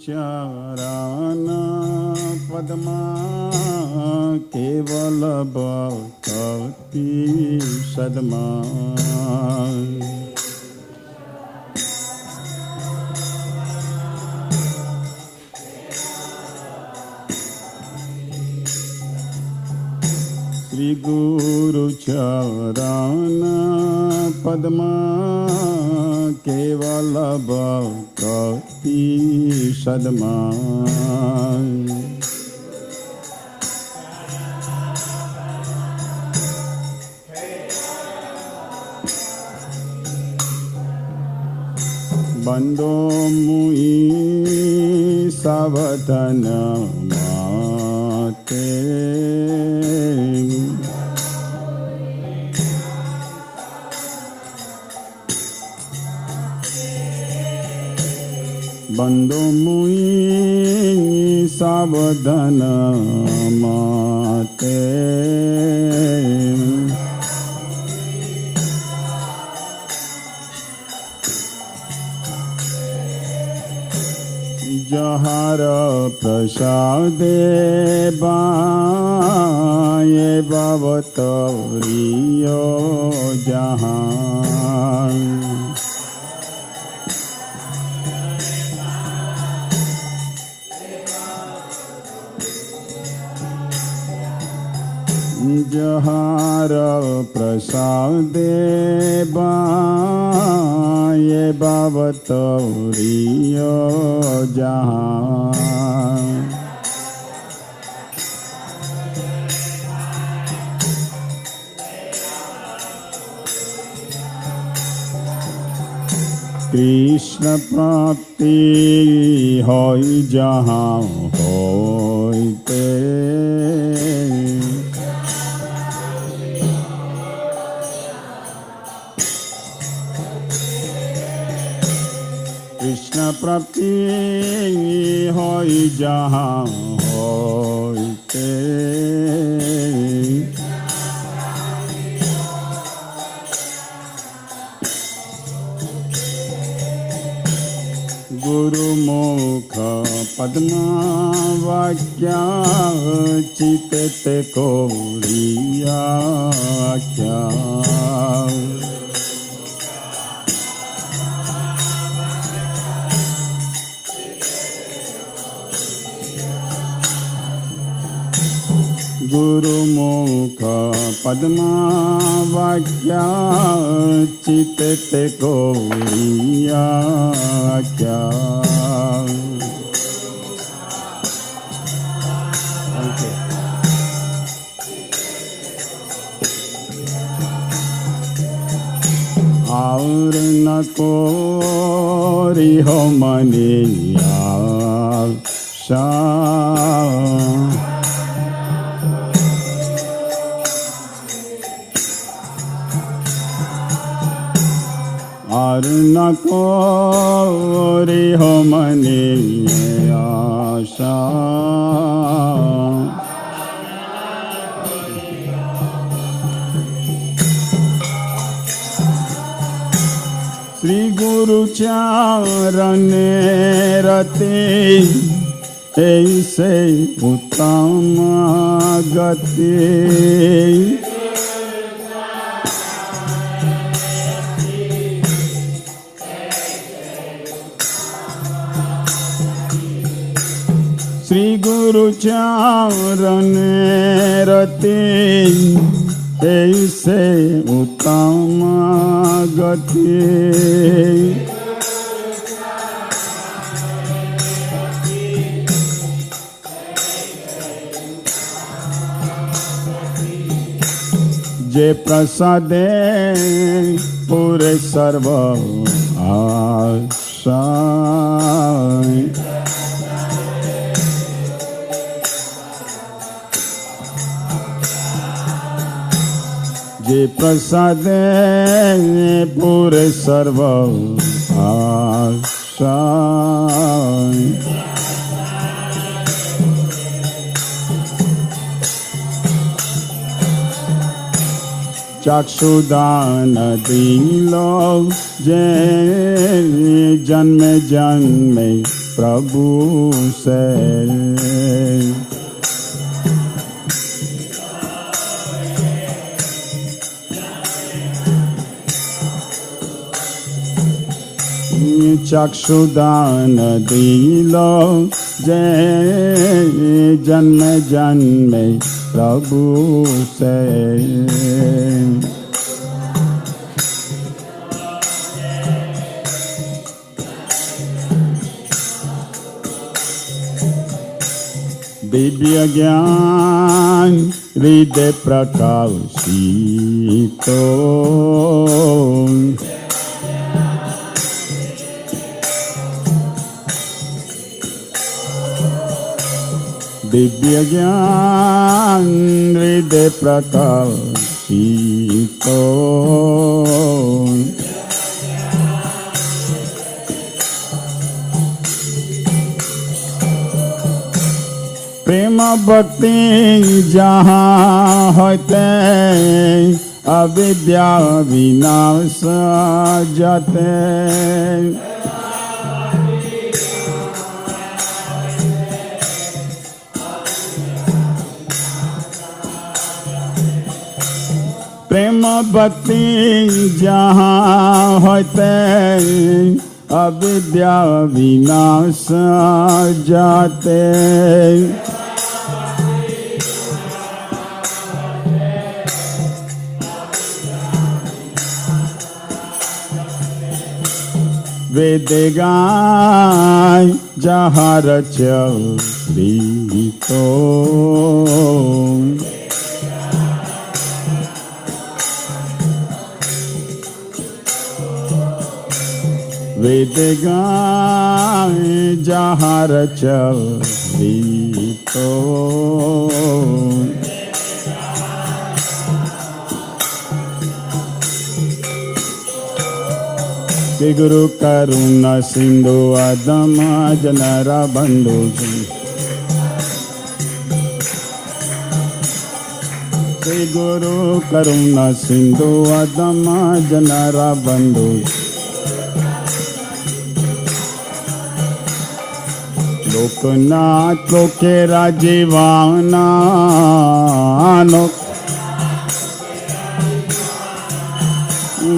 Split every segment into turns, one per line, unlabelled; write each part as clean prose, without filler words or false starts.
चरण पद्मा केवल भक्ति सदमा श्री गुरु चरण पद्मा केवल भक्ति सदमा बंदो मुई सावधान माते बंदो मुई सावधान माते जहार प्रसादे बाये बावतरियो जहां जहार प्रसादे बाये बावतरियो जहां कृष्ण प्राप्ति होई जहां होइते कृष्ण प्राप्ति होई जहां होइते गुरुमुख पद्मा वाक्या चित्ते कोरिया क्या गुरुमुख पद्मा वाक्या चित्ते कोरिया क्या और न कोरी हो मनिया और न कोरी हो मने आशा श्री गुरु चरण रते ऐसे उत्तम गति श्री गुरु चरण रते ऐसे उत्तम गति जे प्रसादे पूरे सर्व आशा जे प्रसादे पूरे सर्व आशा चक्षुदान दिलो जे जन्मे जन्मे प्रभु से। चक्षुदान दिलो जय जन्म जन्मे प्रभु से। दिव्य ज्ञान हृदय प्रकाशितो, दिव्य ज्ञान हृदय प्रकाशितो, प्रेम भक्ति जहाँ होते अविद्या विनाश जाते। प्रेम भक्ति जहाँ होते अविद्या विनाश जाते। वेद गाय जहाँ रचलितो, वेद गाय जहाँ रचलितो, श्री गुरु करुणा सिंधु आदम जनरा बंधु। श्री गुरु करुणा सिंधु आदम जनरा बंधु। लोकनाथ लोके राजीवाना,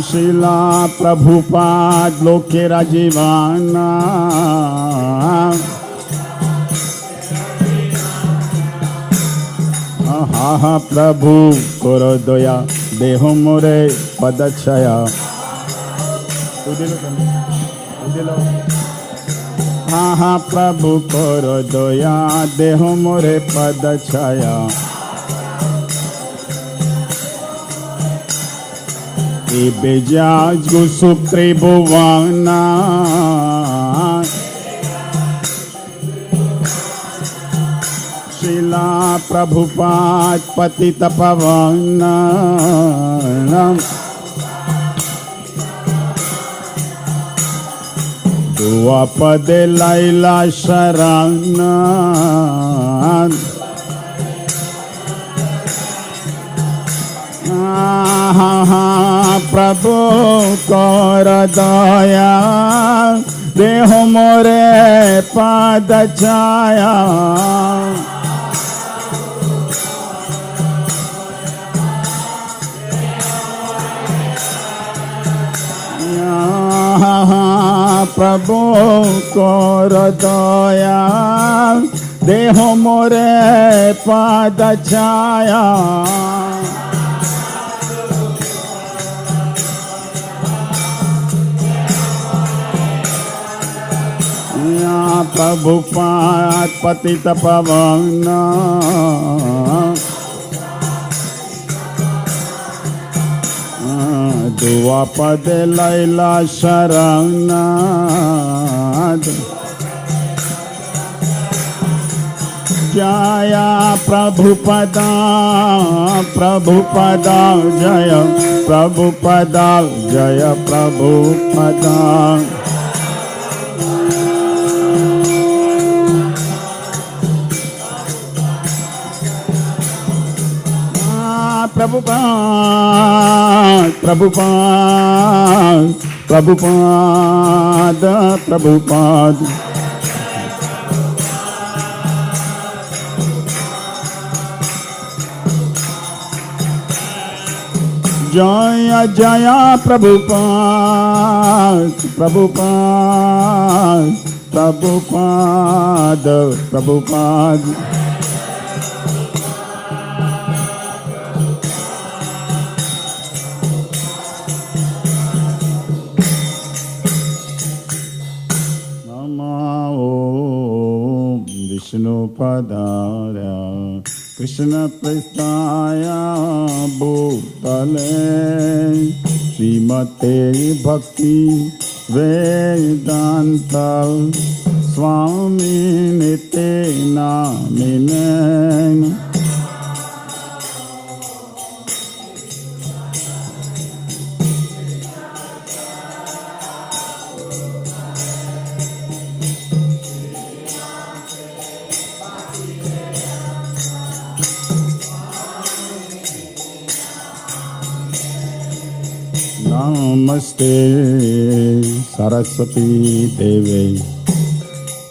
शिला प्रभुपाद लोके राजीवाना। हा प्रभु करो दया देह मोरे पदच्छया। हा प्रभु करो दया देह मोरे पदच्छया। बेजाज गुसुक्रे भुवना, शिला प्रभुपाद पतित पावन। दुआ पद लैला शरण, प्रभु कर दया देह मोरे पद छाया। प्रभु कर दया देह मोरे पद छाया। प्रभुपाद पतित पावन, दुआ पद लैला शरण। जया प्रभुपदा प्रभुपदा जय प्रभुपदा जय प्रभुपदा। प्रभुपाद प्रभुपाद प्रभुपाद प्रभुपाद जय जय प्रभुपाद प्रभुपाद प्रभुपाद प्रभुपाद। विष्णुपदाय कृष्ण प्रस्थाय भूतले श्रीमते भक्ति वेदांत स्वामी निते नामिने। नमस्ते सरस्वती देवे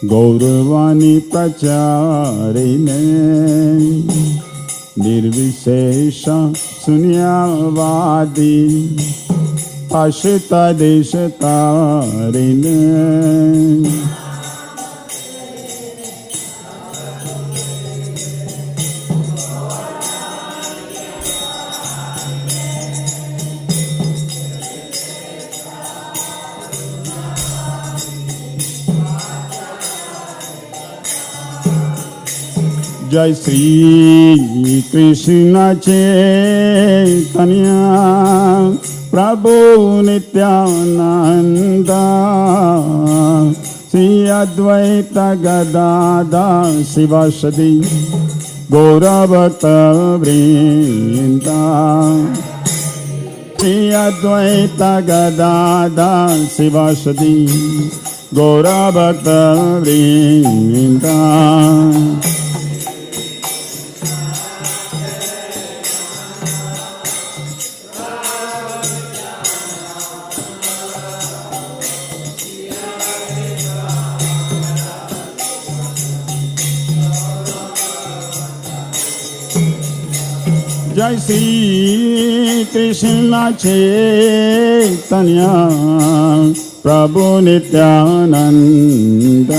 गौरवाणी प्रचारिणे निर्विशेष शून्यवादी अशतदेशतारिणे। जय श्री कृष्ण चैतन्य प्रभु नित्यानंद श्री अद्वैत गदाधर शिवासदि गौरभक्त वृंद। श्री अद्वैत गदाधर शिवासदि गौरभक्त वृंद। जय श्री कृष्ण चैतन्य प्रभु नित्यानंद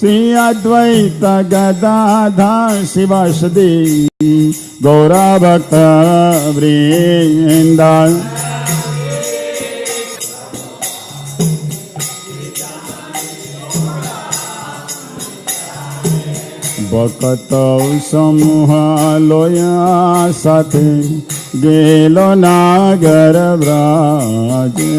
श्री अद्वैत गदाधर शिवासदि गौरभक्त वृंद। भक्त समूह लोया साथे गेलो नागर व्राजे।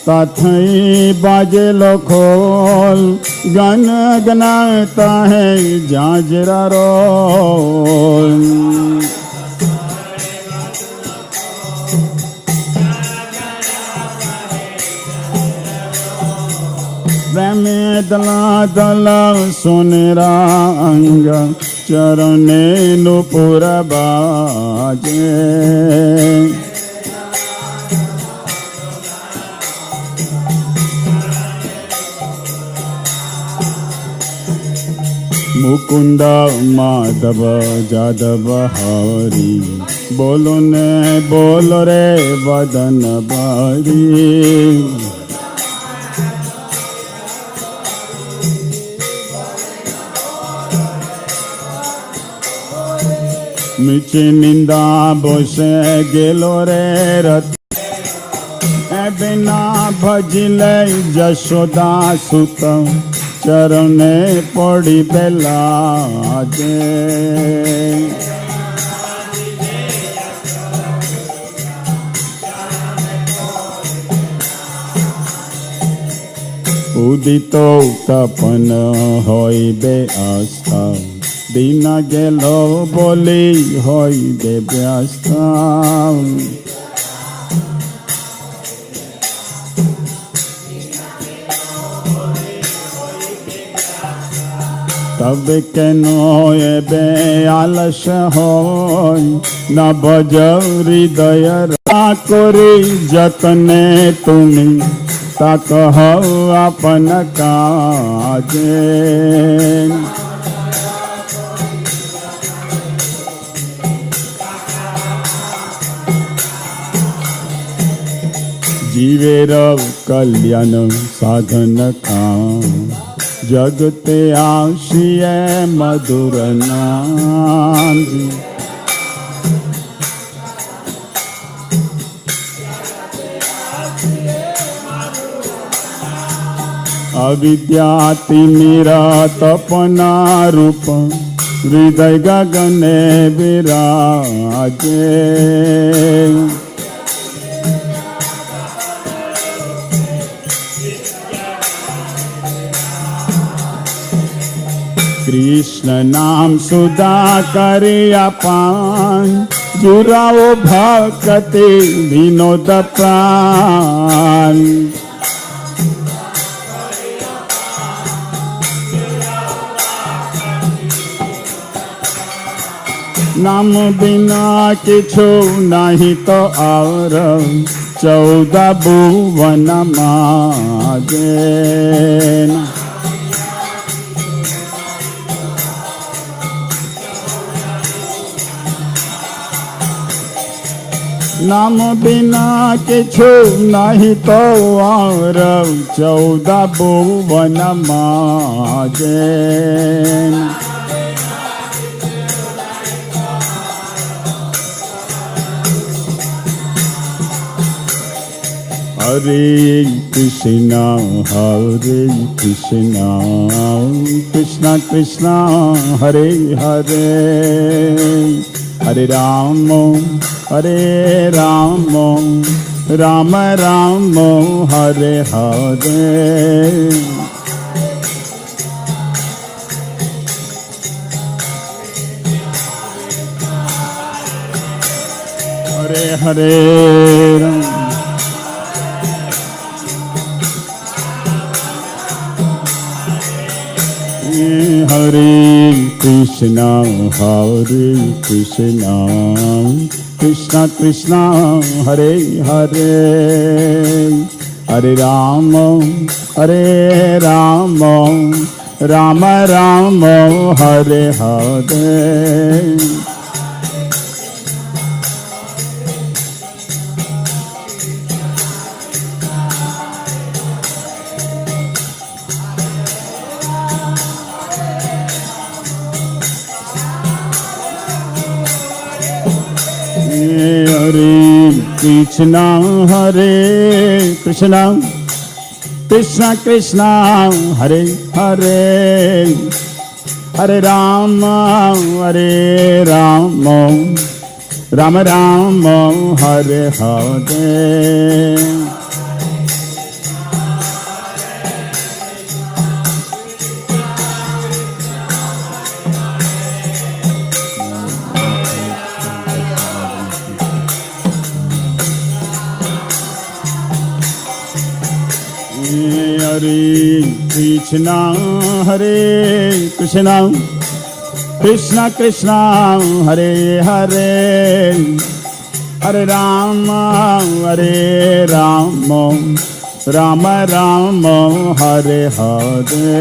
ताथई बाजेलो खोल गन गनाता है जाजरा रोल। प्रेमे दला दला सोनेरा अंग चरणे नुपुर बाजे। मुकुंद माधव जादव हरि बोलो ने बोलो रे वदन बारी। मिचे निंदा बोसे गेलो रे रत बिना भजिले जशोदा सुत चरणे पड़ी बेलाजे। उदितो तपन होइबे आस्था दिन गेलो बोली होइबे व्यस्ता। तब केनो एबे आलस होय न भज हृदय करी जतने तुमी ता कहु अपन काजे। जीवेर कल्याण साधन का जगते आशिए मधुर नाम। अविद्यातिमिरा तपना रूप हृदय गगने विराजे। कृष्ण नाम सुधा करिया पान जुराओ भक्ति विनोद प्राण। नाम बिना किछु नहीं तो और 14 भुवन मागे। नाम बिना किछु नहीं तो और 14 भुवन मागे। हरे कृष्णा कृष्णा कृष्णा हरे हरे, हरे राम राम राम हरे हरे। हरे हरे हरे कृष्णा कृष्णा कृष्णा हरे हरे, हरे राम राम राम हरे हरे। हरे कृष्णा कृष्णा कृष्णा हरे हरे, हरे राम राम राम हरे हरे। हरे कृष्णा कृष्णा कृष्णा हरे हरे, हरे राम राम राम हरे हरे।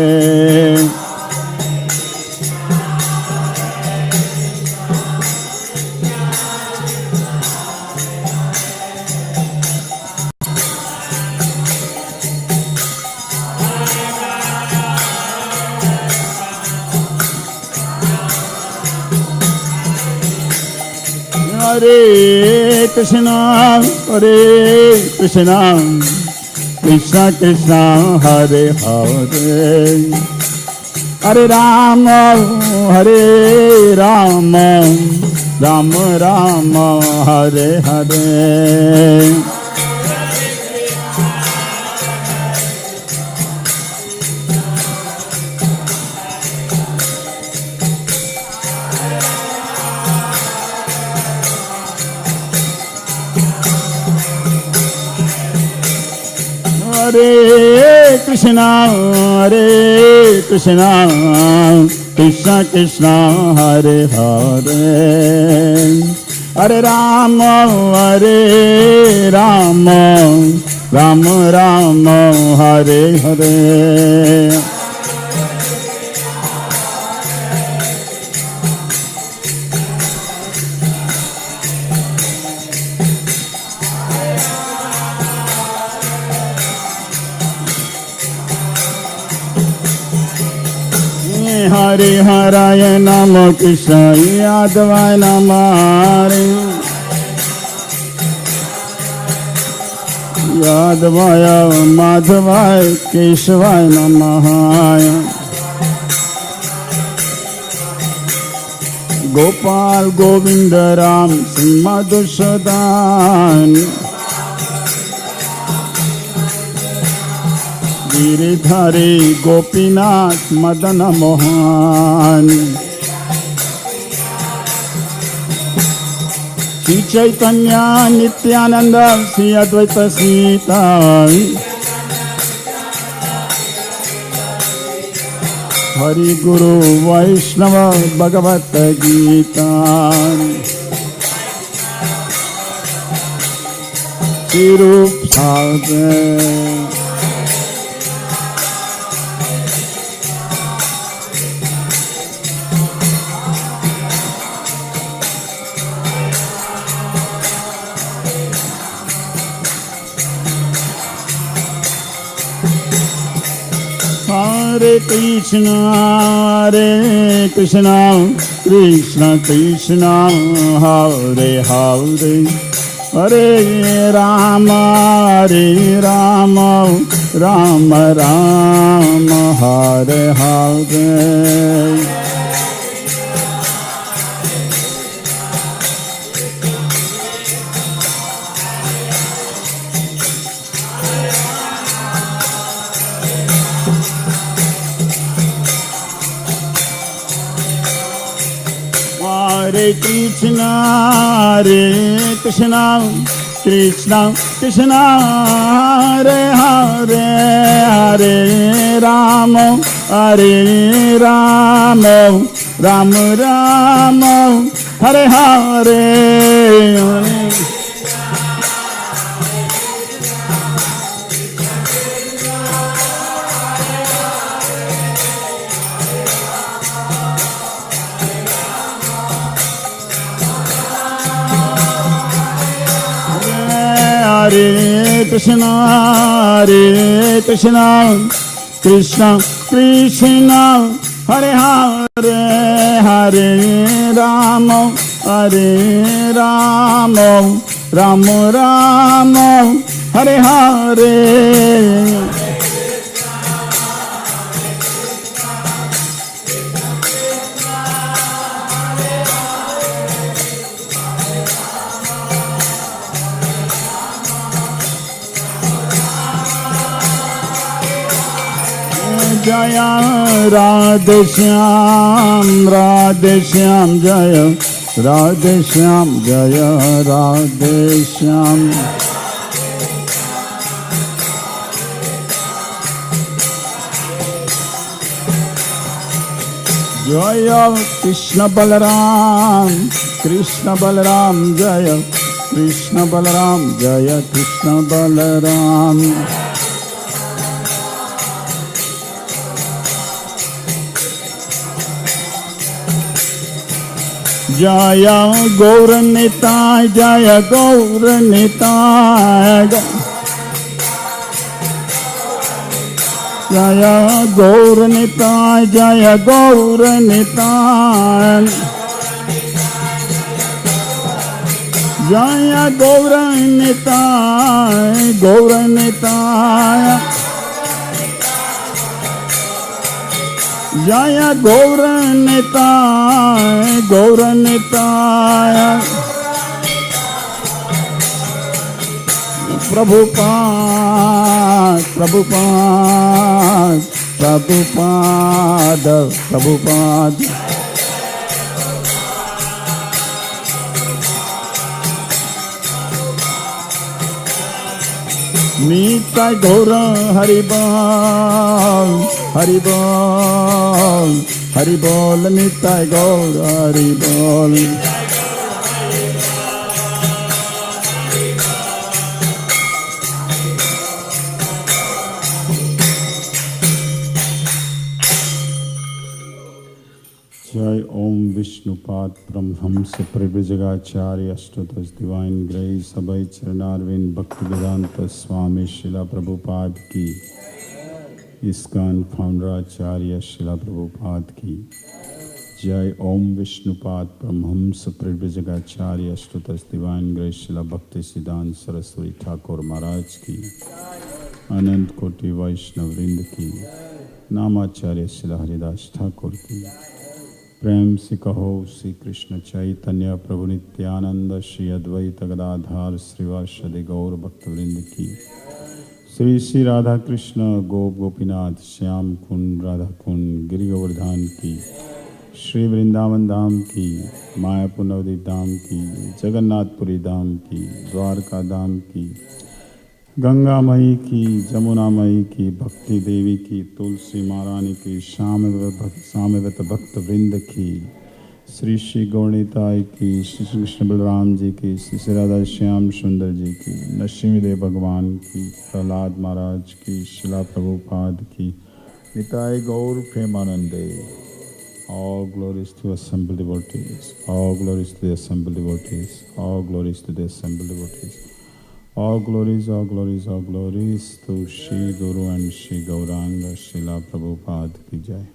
हरे कृष्णा कृष्णा कृष्णा हरे हरे, हरे राम राम राम हरे हरे। हरे Krishna Krishna Krishna Hare Hare, Hare Rama, Rama Rama, Hare Hare. Hare Haraya Namo Krishna Yadavaya Namare Yadavaya Madhavaya Keshavaya Namahaya Gopal Govinda Ram Singh Madhusudan Giridhari Gopinath Madana Mohan Sri Chaitanya Nityananda Sri Advaita Sita Hari Guru Vaishnava Bhagavad Gita Sri Rup Sadhe Hare Krishna, Krishna Krishna, Hare Hare, Hare Rama, Rama Rama, Hare Hare. Hare Krishna, Krishna Krishna, Hare Hare, Hare Rama, Rama Rama, Hare Hare. Hare Krishna, Krishna Krishna, Hare Hare, Hare Rama, Rama Rama, Hare Hare. Jaya Radhe Shyam, Jaya Radhe Shyam, Jaya Radhe Shyam. Jaya Krishna Balaram, Jaya Krishna Balaram, Jaya Krishna Balaram. Jaya Gauranitai, Jaya Gauranitai, Jaya Gauranitai, Jaya Gauranitai, Jaya Gauranitai, Gauranitai, Jaya Gauranitai, Gauranitai. Prabhupada, Prabhupada, Prabhupada, Prabhupada. Nitai Gaura Haribol, Haribol, Haribol, Nitai Gaura Haribol. Jai Om Vishnupad Brahmhamsa Prabhujagacharya Astutas Divine Grace Abhay Charanarvind Bhaktivedanta Swami Srila Prabhupada Ki ISKCON Founder Acharya Srila Prabhupada Ki Jai Om Vishnupad Brahmhamsa Prabhujagacharya Astutas Divine Grace Srila Bhakti Siddhanta Saraswati Thakur Maharaj Ki Anant Koti Vaishnav Vrind Ki Namacharya Srila Haridas Thakur Ki प्रेम से कहो श्री कृष्ण चैतन्य प्रभु नित्यानंद श्री अद्वैत गदाधार श्रीवासदि गौर भक्तवृंद की श्री श्री राधा कृष्ण गोप गोपीनाथ श्याम कुंड राधा कुंड गिरि गोवर्धन की श्री वृंदावन धाम की मायापुर नवदीप धाम की जगन्नाथपुरी धाम की द्वारका धाम की गंगा मई की जमुना मई की भक्ति देवी की तुलसी महारानी की सामवेत भक्त वृंद की श्री श्री गौणिताई की श्री कृष्ण बलराम जी की श्री श्री राधा श्याम सुंदर जी की नरसिंहदेव भगवान की प्रहलाद महाराज की शिला प्रभुपाद की निताई गौर प्रेमानंदे All glories to assembled devotees, all glories to the assembled devotees, all glories to the assembled devotees. All glories, all glories, all glories to Shri Guru and Shri Gauranga Srila Prabhupada ki jai.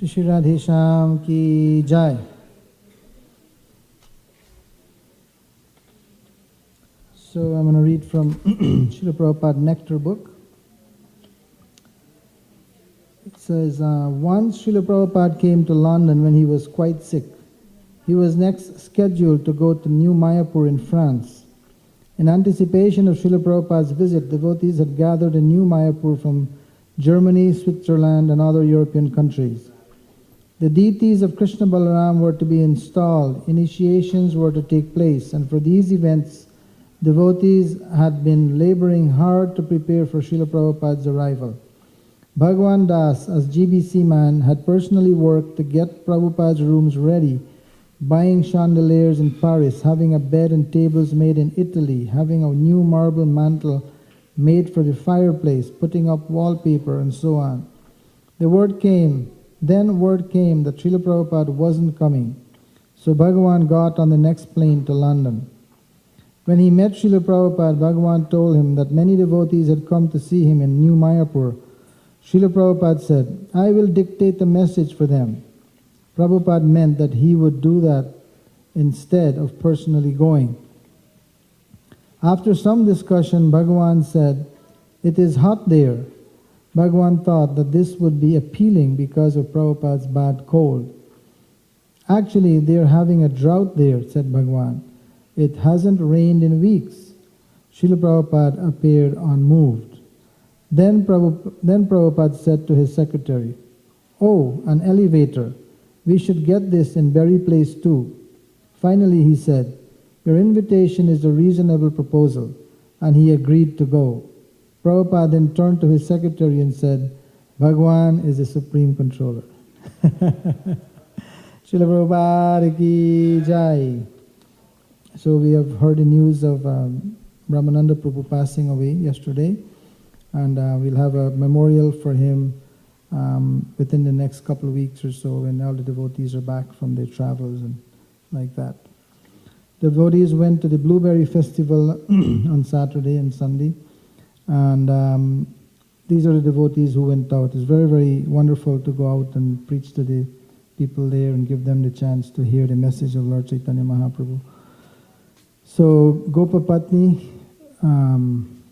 Shri Radhe Shyam ki jai. So I'm going to read from Srila Prabhupada Nectar book. It says, once Srila Prabhupada came to London when he was quite sick. He was next scheduled to go to New Mayapur in France. In anticipation of Srila Prabhupada's visit, devotees had gathered in New Mayapur from Germany, Switzerland and other European countries. The deities of Krishna Balaram were to be installed, initiations were to take place, and for these events, devotees had been laboring hard to prepare for Srila Prabhupada's arrival. Bhagwan Das, as GBC man, had personally worked to get Prabhupada's rooms ready, buying chandeliers in Paris, having a bed and tables made in Italy, having a new marble mantle made for the fireplace, putting up wallpaper, and so on. Then word came that Srila Prabhupada wasn't coming, so Bhagavan got on the next plane to London. When he met Srila Prabhupada, Bhagavan told him that many devotees had come to see him in New Mayapur. Srila Prabhupada said, I will dictate a message for them. Prabhupada meant that he would do that instead of personally going. After some discussion, Bhagavan said, it is hot there. Bhagavan thought that this would be appealing because of Prabhupada's bad cold. Actually, they are having a drought there, said Bhagavan. It hasn't rained in weeks. Srila Prabhupada appeared unmoved. Then Prabhupada said to his secretary, oh, an elevator. We should get this in Berry Place too. Finally he said, your invitation is a reasonable proposal, and he agreed to go. Prabhupada then turned to his secretary and said, Bhagwan is the supreme controller. Srila Prabhupada ki jai. So we have heard the news of Brahmananda Prabhu passing away yesterday, and we'll have a memorial for him within the next couple of weeks or so when all the devotees are back from their travels and like that. The devotees went to the Blueberry Festival on Saturday and Sunday. And these are the devotees who went out. It's very, very wonderful to go out and preach to the people there and give them the chance to hear the message of Lord Chaitanya Mahaprabhu. So, Gopa Patni,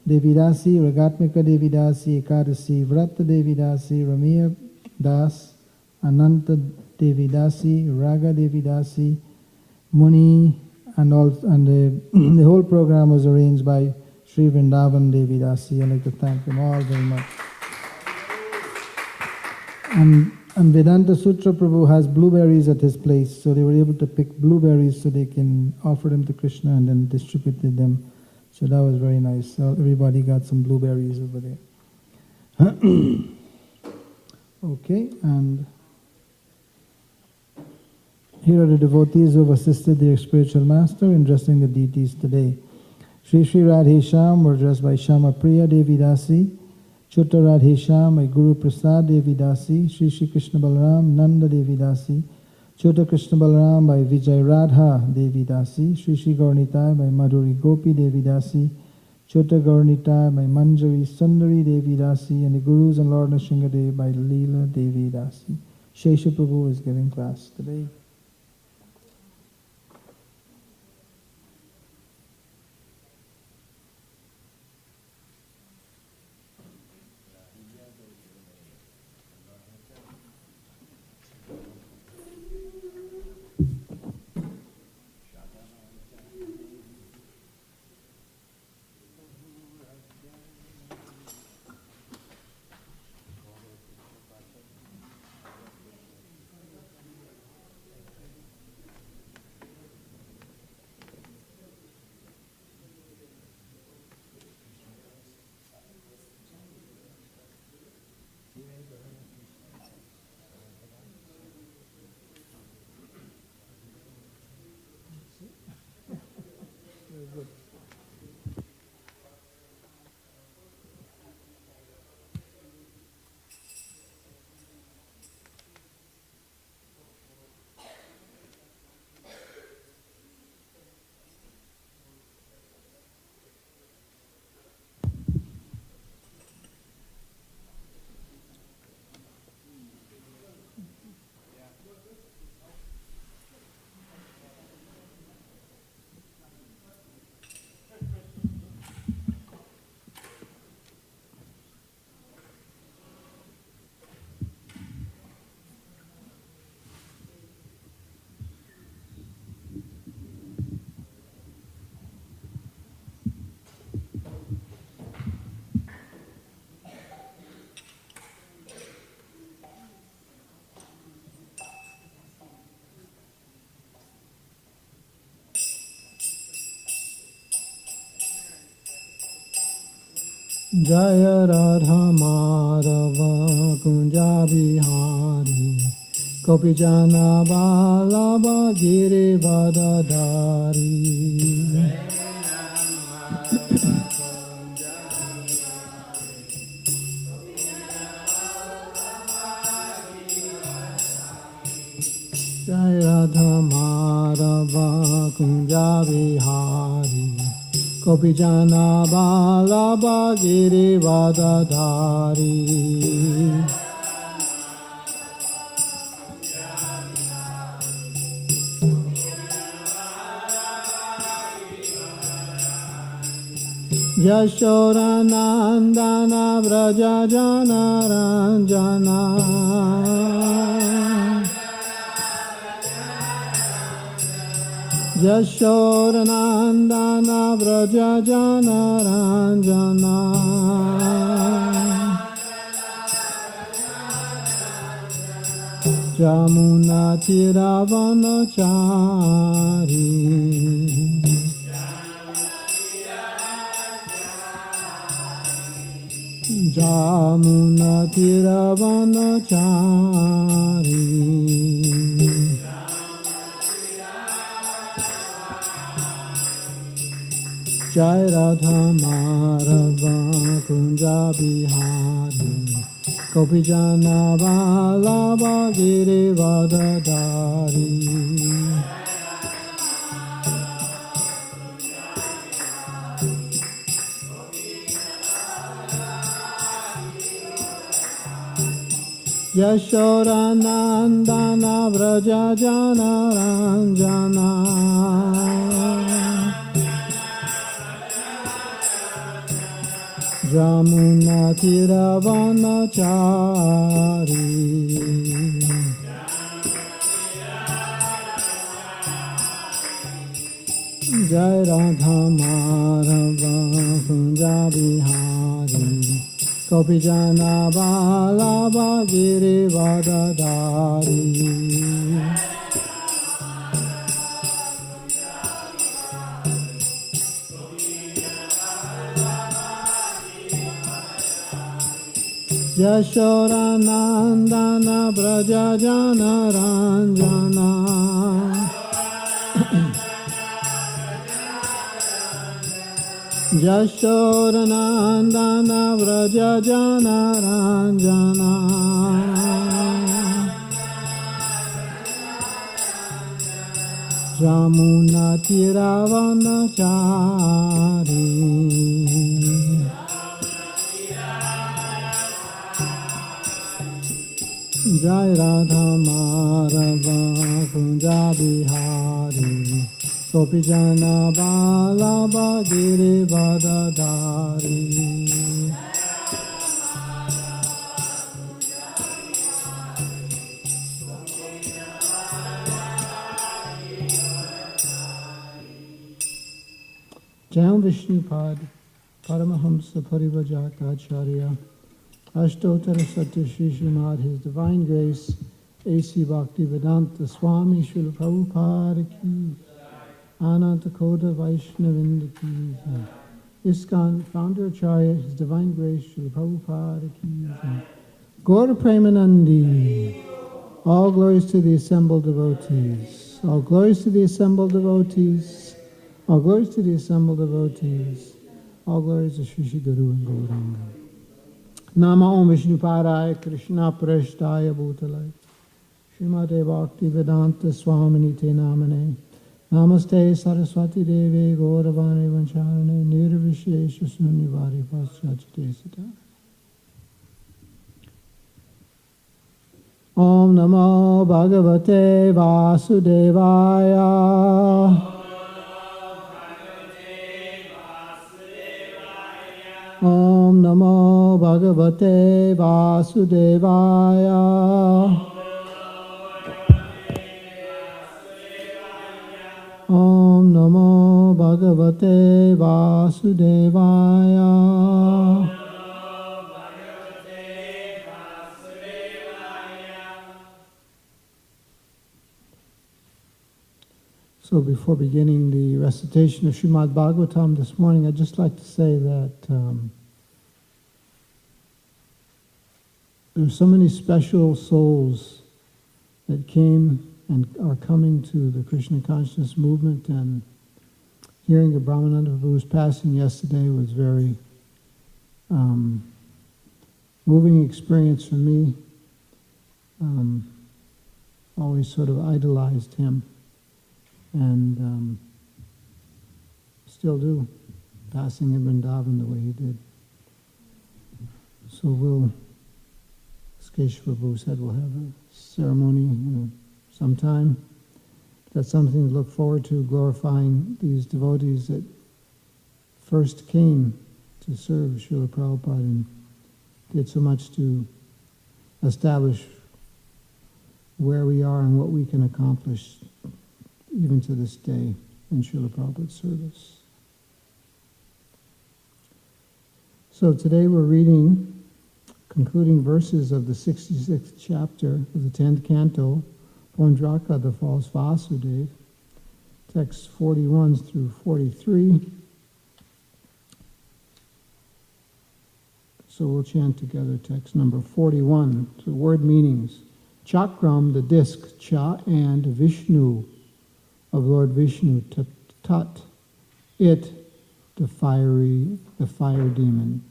Devidasi, Ragatmika Devidasi, Ekadasi, Vrata Devidasi, Ramya Das, Ananta Devidasi, Raga Devidasi, Muni, and the whole program was arranged by Sri Vrindavan Devidasi. I'd like to thank them all very much. And Vedanta Sutra Prabhu has blueberries at his place, so they were able to pick blueberries so they can offer them to Krishna and then distributed them. So that was very nice. So everybody got some blueberries over there. Okay, and here are the devotees who have assisted their spiritual master in dressing the deities today. Shri Shri Radhe Shyam were dressed by Shama Priya Devi Dasi, Chutta Radhe Shyam by Guru Prasad Devi Dasi, Shri Shri Krishna Balaram Nanda Devi Dasi, Chutta Krishna Balaram by Vijay Radha Devi Dasi, Shri Shri Gaurnitai by Madhuri Gopi Devi Dasi, Chutta Gaurnitai by Manjari Sundari Devi Dasi, and the Gurus and Lord Nrsimhadev by Leela Devi Dasi. Shesha Prabhu is giving class today.
Jaya Radha Madhava Kunja Bihari Gopijana Vallabha Girivadadari. Jaya Radha Madhava Kunja Bihari Gopijana Vallabha Girivadadari. Yashoda Nandana Vraja Jana Ranjana. Yashoda Nandana Vraja Jana Ranjana. Jamuna Tiravanachari. Jamuna Tiravanachari. Jai Radha Madhava Kunja Bihari Gopijana Vallabha Girivadadari. Yashoda Nandana Vraja Jana Ranjana. Jamuna Tiravanachari. Jai Radha Madhava Kunja Bihari Gopijana Vallabha Girivardhari. Yashodanandana Brajajana Ranjana. Yashodanandana Brajajana Ranjana. Jamuna Tiravanachari. Jai Radha Madhava Kunja Bihari Gopijana Vallabha Girivardhari. Jayam Vishnupad Paramahamsa Parivajaka Acharya Ashtottara Satya Shri Srimad, His Divine Grace, A.C. Bhaktivedanta Swami Srila Prabhupada Ki, Ananta Koda Vaishnavinda Ki, ISKCON Founder Acharya, His Divine Grace, Srila Prabhupada Ki, Gaura Premanandi. All glories to the assembled devotees. All glories to the assembled devotees. All glories to the assembled devotees. All glories to Shri Shri Guru and Gauranga. Nama Om Vishnupadaya Krishna Prashtaya Bhutalaya Srimate Bhaktivedanta Swamini Te Namane Namaste Saraswati Devi Gauravani Vancharane Nirvishesha Sunnivari Paschachite Sita. Om Namo Bhagavate Vasudevaya. Om Namo Bhagavate Vasudevaya. Om Namo Bhagavate Vasudevaya. So before beginning the recitation of Srimad Bhagavatam this morning, I'd just like to say that there are so many special souls that came and are coming to the Krishna consciousness movement, and hearing of Brahmananda Prabhu's passing yesterday was very moving experience for me. Always sort of idolized him. And still do, passing in Vrindavan the way he did. So we'll, as Keshav Prabhu said, we'll have a ceremony sometime. That's something to look forward to, glorifying these devotees that first came to serve Srila Prabhupada and did so much to establish where we are and what we can accomplish even to this day in Srila Prabhupada's service. So today we're reading concluding verses of the 66th chapter of the 10th canto, Pondraka, the false Vasudeva, texts 41 through 43. So we'll chant together text number 41. So word meanings. Chakram, the disc, Cha, and Vishnu, of Lord Vishnu, Tat, it, the fire demon.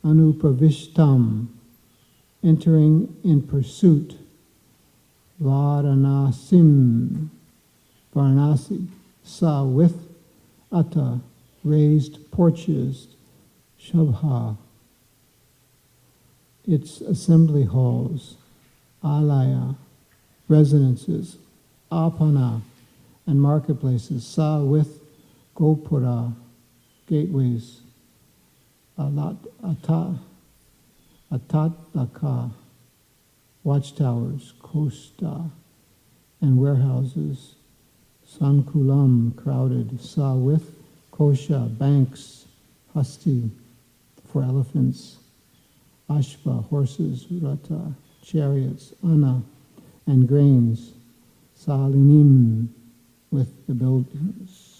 Anupravishtam, entering in pursuit. Varanasim, Varanasi, sa, with, Atta, raised porches. Shabha, its assembly halls. Alaya, residences. Apana, and marketplaces. Sa, with, Gopura, gateways. Atataka, watchtowers. Kosta, and warehouses. Sankulam, crowded. Sa, with, Kosha, banks. Hasti, for elephants. Ashva, horses, Rata, chariots, Anna, and grains, Salinim, with the buildings.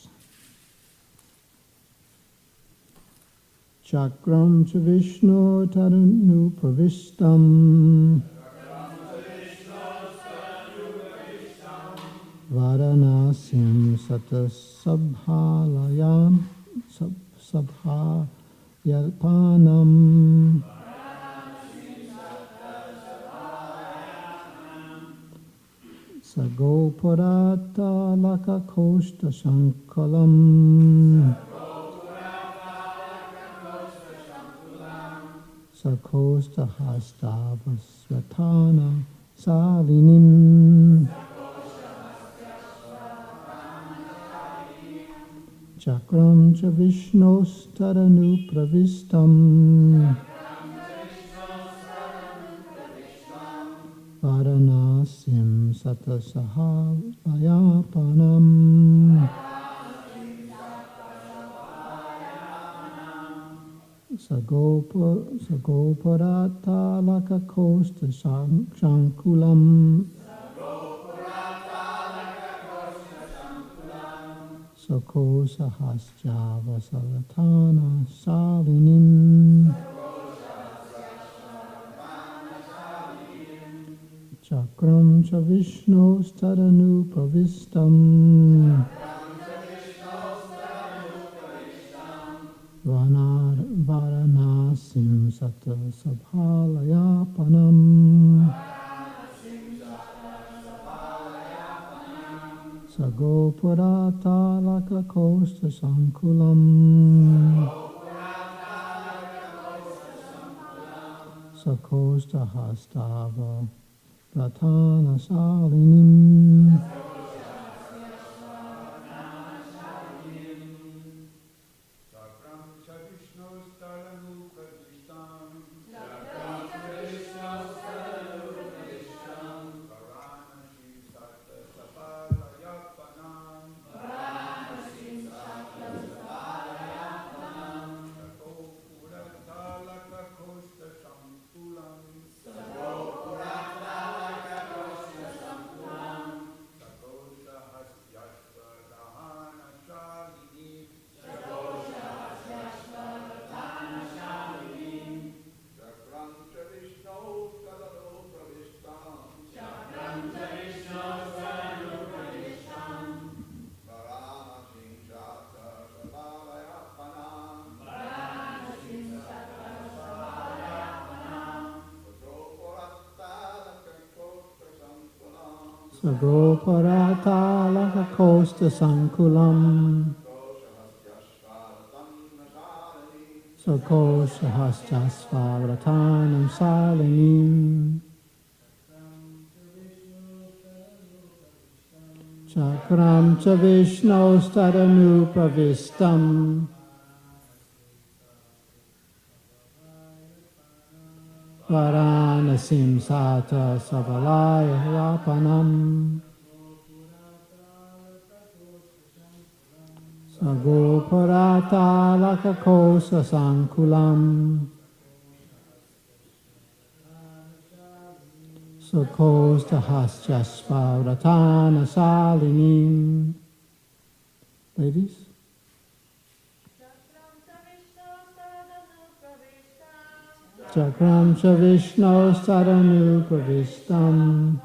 Chakram cha Vishnu taranu pravistam Varanasim satasabhalayam sabhayapanam Sagopurata lakakoshta shankalam Sakosta hastavasvatana salinim Chakram cha Vishnos taranu pravistam Varanasim satasahavayapanam Sagopurata lakakosta shankulam Sakosa hasjavasalatana salinim Chakram cha Vishnos taranu pravistam Varanasim satasabhalayapanam Sagopurata lakakosta sankulam Sakosta hastava Pratana salinim Sagopurata lakakosta sankulam Sakosha hastasvaratanam salinim Chakram cha Vishnos taranu pravistam Varanasim sata sabalaya yapanam Sagopurata lakakosa sankulam Sakosta hasyasvaratana salinim. Ladies? Chakram cha Vishnu saranu pravistam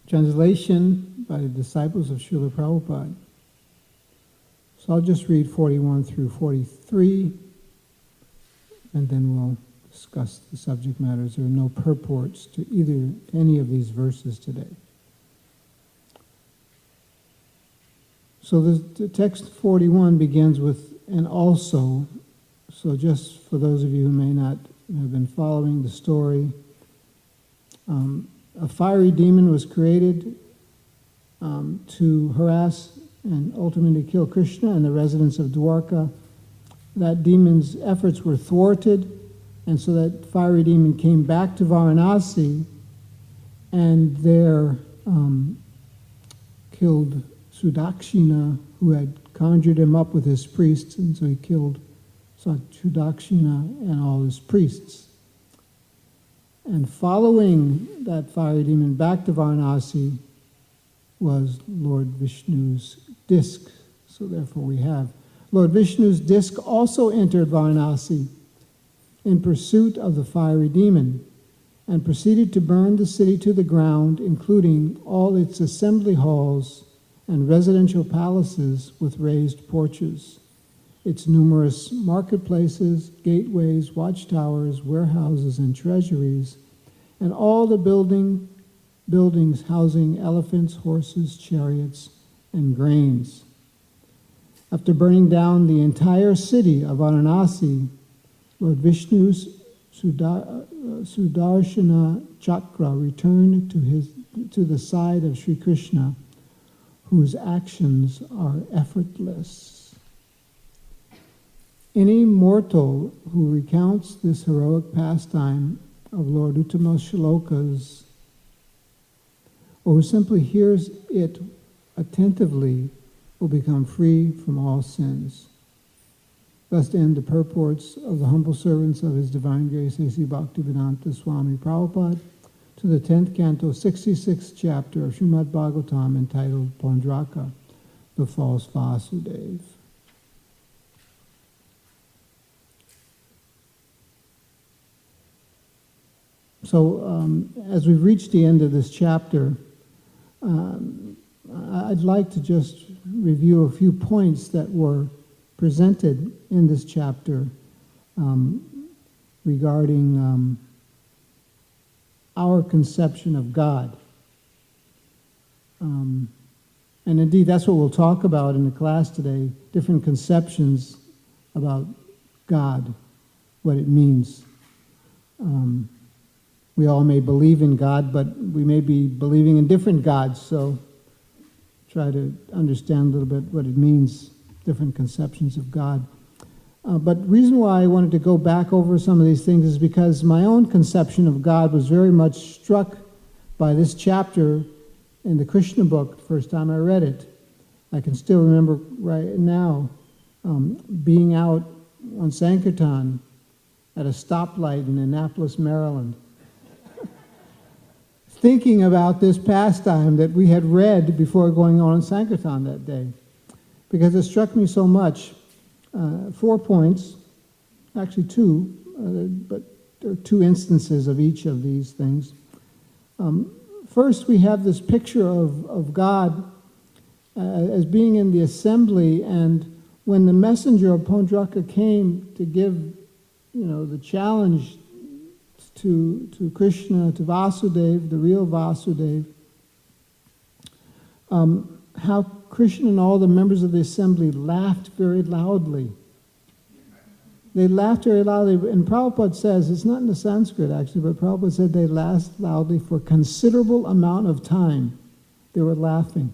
translation by the disciples of Srila Prabhupada. So I'll just read 41 through 43, and then we'll discuss the subject matters. There are no purports to any of these verses today. So the text 41 begins with "and also." So just for those of you who may not have been following the story, a fiery demon was created to harass and ultimately kill Krishna and the residents of Dwarka. That demon's efforts were thwarted, and so that fiery demon came back to Varanasi and there killed Sudakshina, who had conjured him up with his priests, and so he killed Sudakshina and all his priests. And following that fiery demon back to Varanasi was Lord Vishnu's disc. So therefore we have Lord Vishnu's disc also entered Varanasi in pursuit of the fiery demon and proceeded to burn the city to the ground, including all its assembly halls and residential palaces with raised porches, its numerous marketplaces, gateways, watchtowers, warehouses, and treasuries, and all the buildings housing elephants, horses, chariots, and grains. After burning down the entire city of Varanasi, Lord Vishnu's Sudarshana Chakra returned to the side of Sri Krishna, whose actions are effortless. Any mortal who recounts this heroic pastime of Lord Uttama's shlokas, or who simply hears it attentively, will become free from all sins. Thus end the purports of the humble servants of His Divine Grace A.C. Bhaktivedanta Swami Prabhupada to the 10th canto, 66th chapter of Srimad Bhagavatam, entitled Pondraka, the False Vasudeva. So as we've reached the end of this chapter, I'd like to just review a few points that were presented in this chapter regarding our conception of God. And indeed, that's what we'll talk about in the class today, different conceptions about God, what it means. We all may believe in God, but we may be believing in different gods, so try to understand a little bit what it means, different conceptions of God. But the reason why I wanted to go back over some of these things is because my own conception of God was very much struck by this chapter in the Krishna book the first time I read it. I can still remember right now being out on Sankirtan at a stoplight in Annapolis, Maryland, thinking about this pastime that we had read before going on Sankirtan that day, because it struck me so much. 4 points, actually 2, but there are 2 instances of each of these things. First, we have this picture of God as being in the assembly, and when the messenger of Pondraka came to give, the challenge to Krishna, to Vasudeva, the real Vasudeva, how Krishna and all the members of the assembly laughed very loudly. They laughed very loudly, and Prabhupada says, it's not in the Sanskrit actually, but Prabhupada said they laughed loudly for a considerable amount of time. They were laughing.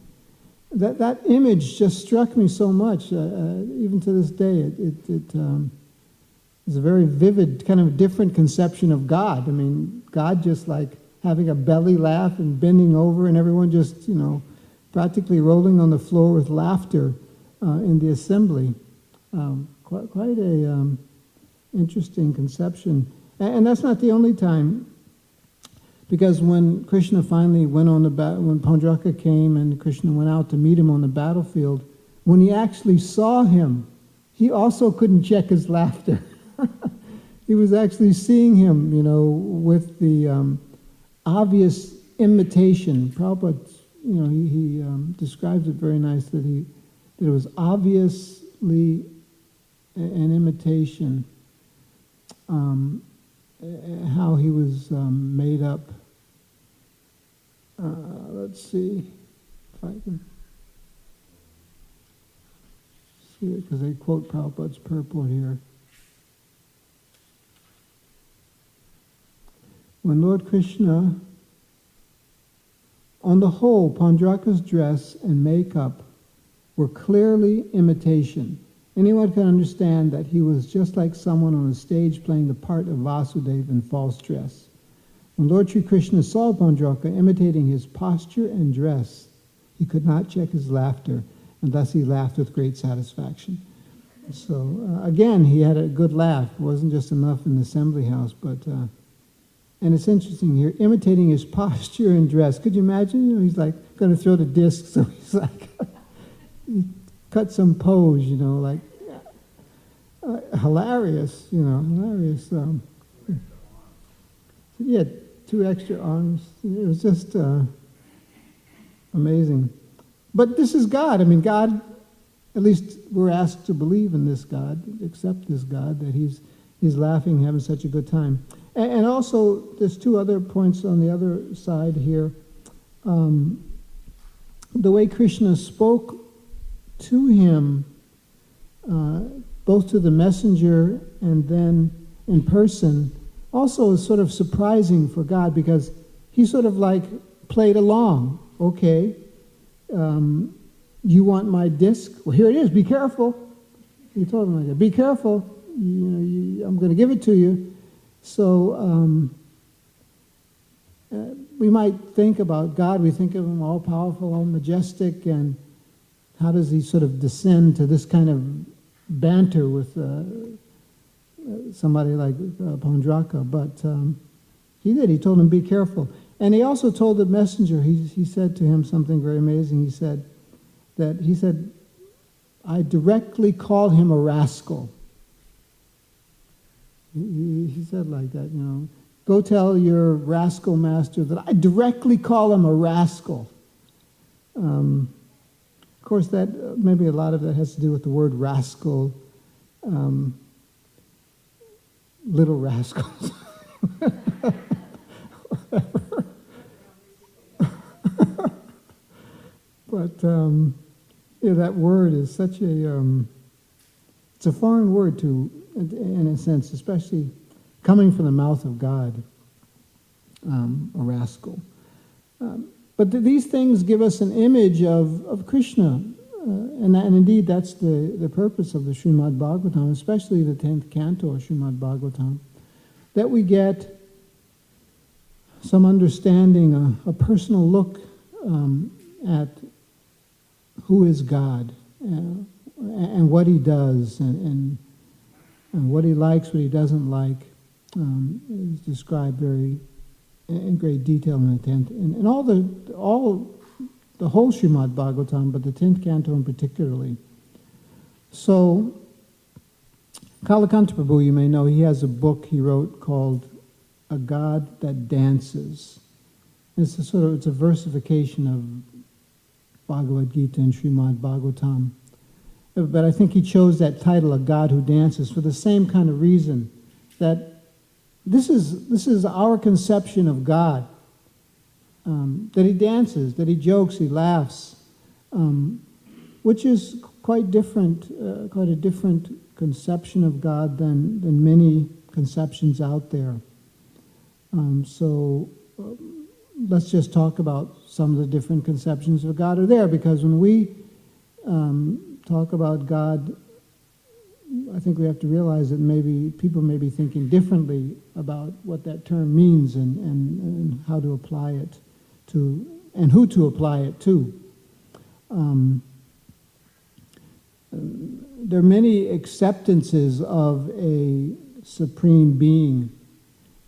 That image just struck me so much, even to this day. It is a very vivid, kind of different conception of God. I mean, God just like having a belly laugh and bending over, and everyone just, practically rolling on the floor with laughter in the assembly. Quite a interesting conception. And that's not the only time, because when Krishna finally went on when Pondraka came and Krishna went out to meet him on the battlefield, when he actually saw him, he also couldn't check his laughter. He was actually seeing him, with the obvious imitation. Prabhupada, he describes it very nicely that it was obviously an imitation. How he was made up. Let's see if I can see it, because they quote Prabhupada's purport here. When Lord Krishna, on the whole, Pandraka's dress and makeup were clearly imitation. Anyone can understand that he was just like someone on a stage playing the part of Vasudeva in false dress. When Lord Sri Krishna saw Pandraka imitating his posture and dress, he could not check his laughter, and thus he laughed with great satisfaction. So, again, he had a good laugh. It wasn't just enough in the assembly house, but... and it's interesting here, imitating his posture and dress. Could you imagine? He's like going to throw the disc, so he's like... he cut some pose, like hilarious, hilarious. He had 2 extra arms. It was just amazing. But this is God. I mean, God, at least we're asked to believe in this God, accept this God, that he's laughing, having such a good time. And also, there's 2 other points on the other side here. The way Krishna spoke to him, both to the messenger and then in person, also is sort of surprising for God, because he sort of like played along. Okay, you want my disc? Well, here it is. Be careful. He told him like that. Be careful. I'm going to give it to you. So we might think about God. We think of him all powerful, all majestic, and how does he sort of descend to this kind of banter with somebody like Pandraka? But he did. He told him, be careful. And he also told the messenger, he said to him something very amazing. He said, I directly call him a rascal. He said like that, go tell your rascal master that I directly call him a rascal. Of course, that maybe a lot of that has to do with the word rascal, little rascals. But that word is such it's a foreign word in a sense, especially coming from the mouth of God, a rascal. But these things give us an image of Krishna, and indeed that's the purpose of the Srimad Bhagavatam, especially the 10th canto of Srimad Bhagavatam, that we get some understanding, a personal look at who is God and what he does and what he likes, what he doesn't like, is described very in great detail in the 10th, and all the whole Srimad Bhagavatam, but the 10th canto in particularly. So, Kalakanta Prabhu, you may know, he has a book he wrote called A God That Dances. It's a versification of Bhagavad Gita and Srimad Bhagavatam. But I think he chose that title, A God Who Dances, for the same kind of reason, that this is our conception of God, that he dances, that he jokes, he laughs, which is quite different, quite a different conception of God than many conceptions out there. So let's just talk about some of the different conceptions of God are there, because when we talk about God, I think we have to realize that maybe people may be thinking differently about what that term means and how to apply it to, and who to apply it to. There are many acceptances of a supreme being,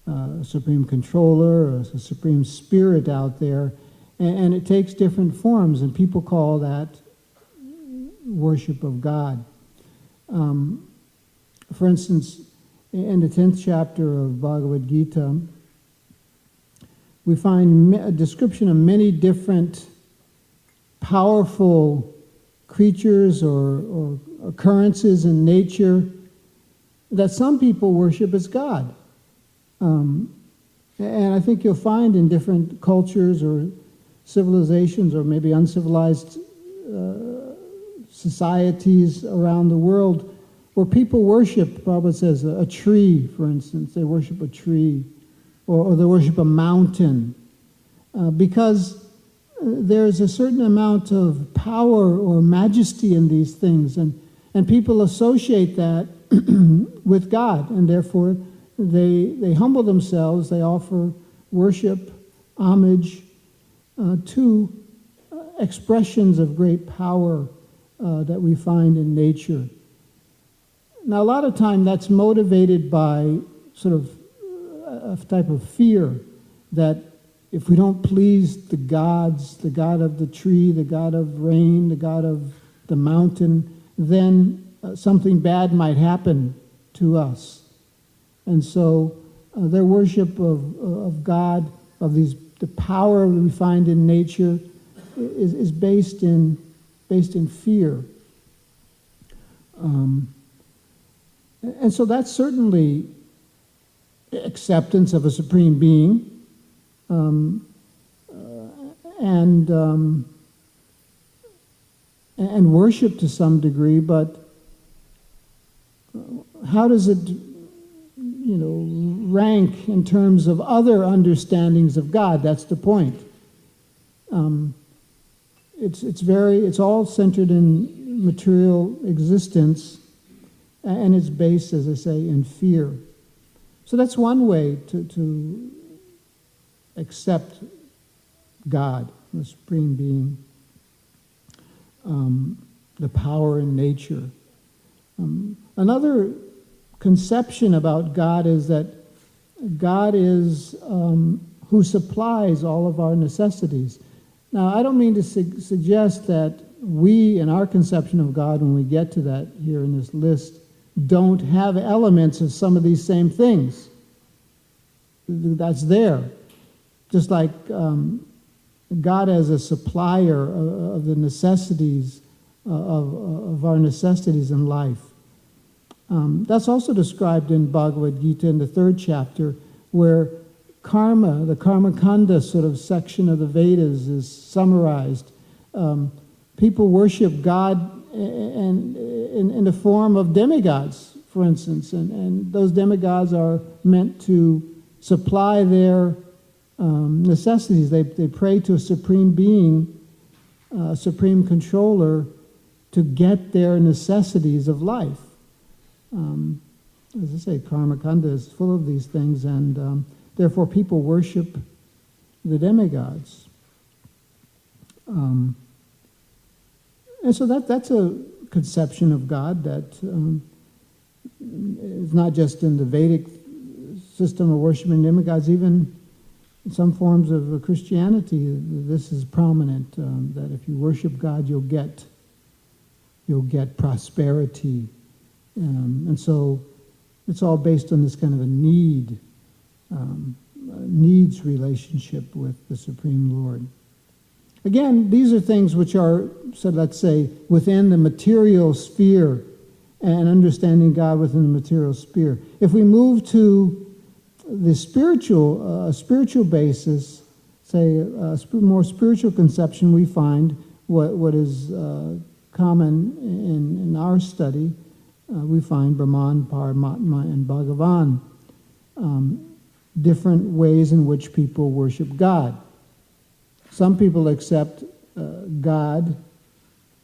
a supreme controller, a supreme spirit out there, and it takes different forms, and people call that worship of God. For instance, in the 10th chapter of Bhagavad Gita, we find a description of many different powerful creatures or occurrences in nature that some people worship as God. And I think you'll find in different cultures or civilizations or maybe uncivilized societies around the world where people worship, Prabhupada says, a tree, for instance. They worship a tree, or they worship a mountain, because there's a certain amount of power or majesty in these things, and people associate that with God, and therefore they humble themselves, they offer worship, homage to expressions of great power that we find in nature. Now, a lot of time that's motivated by sort of a type of fear that if we don't please the gods, the god of the tree, the god of rain, the god of the mountain, then something bad might happen to us. And so their worship of God, of the power we find in nature, is based in fear. And so that's certainly acceptance of a supreme being, and worship to some degree, but how does it, rank in terms of other understandings of God? That's the point. It's all centered in material existence, and it's based, as I say, in fear. So that's one way to accept God, the Supreme Being, the power in nature. Another conception about God is that God is who supplies all of our necessities. Now, I don't mean to suggest that we, in our conception of God, when we get to that here in this list, don't have elements of some of these same things. That's there. Just like God as a supplier of the necessities, of our necessities in life. That's also described in Bhagavad Gita in the 3rd chapter, where karma, the karma kanda sort of section of the Vedas is summarized. People worship God in the form of demigods, for instance, and those demigods are meant to supply their necessities. They pray to a supreme being, a supreme controller, to get their necessities of life. As I say, karma kanda is full of these things, and therefore people worship the demigods. And so that's a conception of God that is not just in the Vedic system of worshiping demigods, even in some forms of Christianity, this is prominent, that if you worship God, you'll get prosperity. And so it's all based on this kind of a needs relationship with the Supreme Lord. Again, these are things which are, so let's say, within the material sphere and understanding God within the material sphere. If we move to the spiritual basis, say a more spiritual conception, we find what is common in our study. We find Brahman, Paramatma, and Bhagavan, different ways in which people worship God. Some people accept God,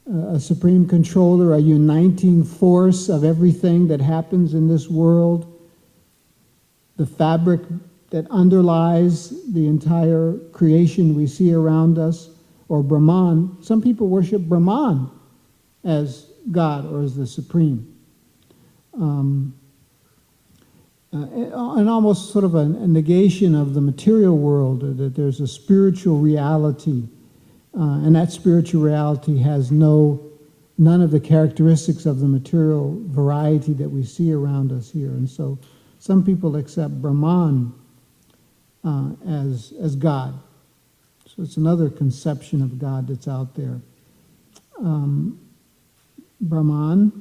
a supreme controller, a uniting force of everything that happens in this world, the fabric that underlies the entire creation we see around us, or Brahman. Some people worship Brahman as God or as the supreme. And almost sort of a negation of the material world, that there's a spiritual reality, and that spiritual reality has none of the characteristics of the material variety that we see around us here. And so some people accept Brahman as God. So it's another conception of God that's out there. Brahman,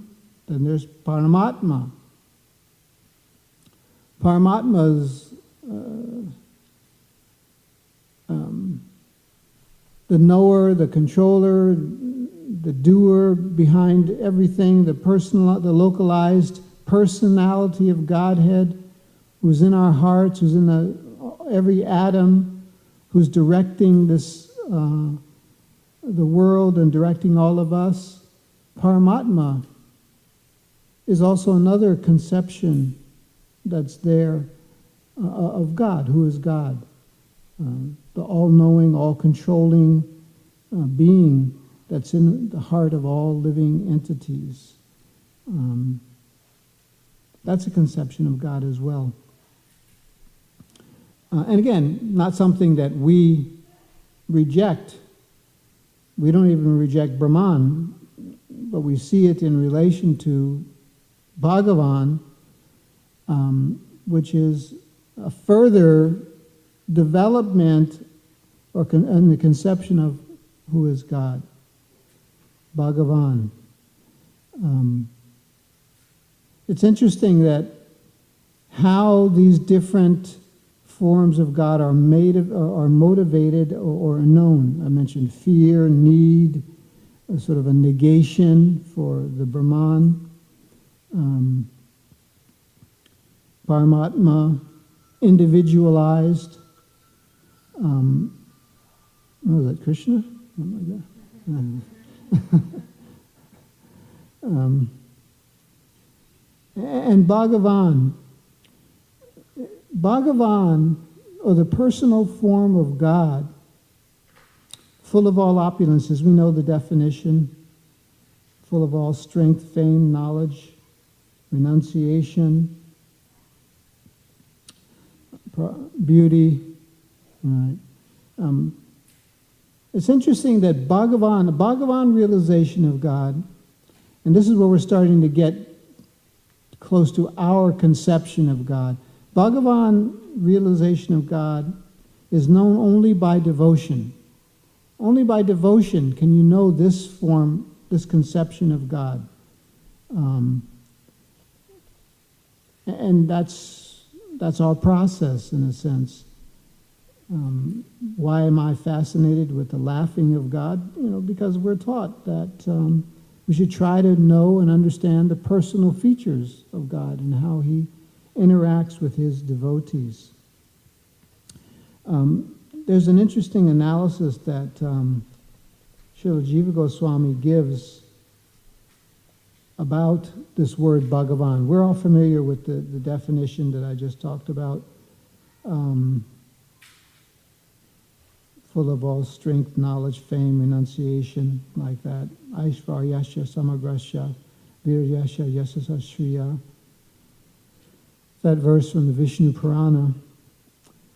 then there's Paramatma. Paramatma's the knower, the controller, the doer behind everything, the localized personality of Godhead, who's in our hearts, who's in every atom, who's directing this the world and directing all of us. Paramatma is also another conception that's there of God. Who is God? The all-knowing, all-controlling being that's in the heart of all living entities. That's a conception of God as well. And again, not something that we reject. We don't even reject Brahman, but we see it in relation to Bhagavan, which is a further development in the conception of who is God. Bhagavan. It's interesting that how these different forms of God are motivated or known. I mentioned fear, need, a sort of a negation for the Brahman. Paramatma, individualized. Was that Krishna? Oh my God. And Bhagavan. Bhagavan, or the personal form of God, full of all opulences. We know the definition. Full of all strength, fame, knowledge, renunciation, beauty. Right. It's interesting that Bhagavan realization of God, and this is where we're starting to get close to our conception of God. Bhagavan realization of God is known only by devotion. Only by devotion can you know this form, this conception of God. And that's our process, in a sense. Why am I fascinated with the laughing of God? Because we're taught that we should try to know and understand the personal features of God and how He interacts with His devotees. There's an interesting analysis that Srila Jiva Goswami gives about this word Bhagavan. We're all familiar with the definition that I just talked about. Full of all strength, knowledge, fame, renunciation, like that. Aishvaryasya samagrasya viryasya yasasa shriya. That verse from the Vishnu Purana.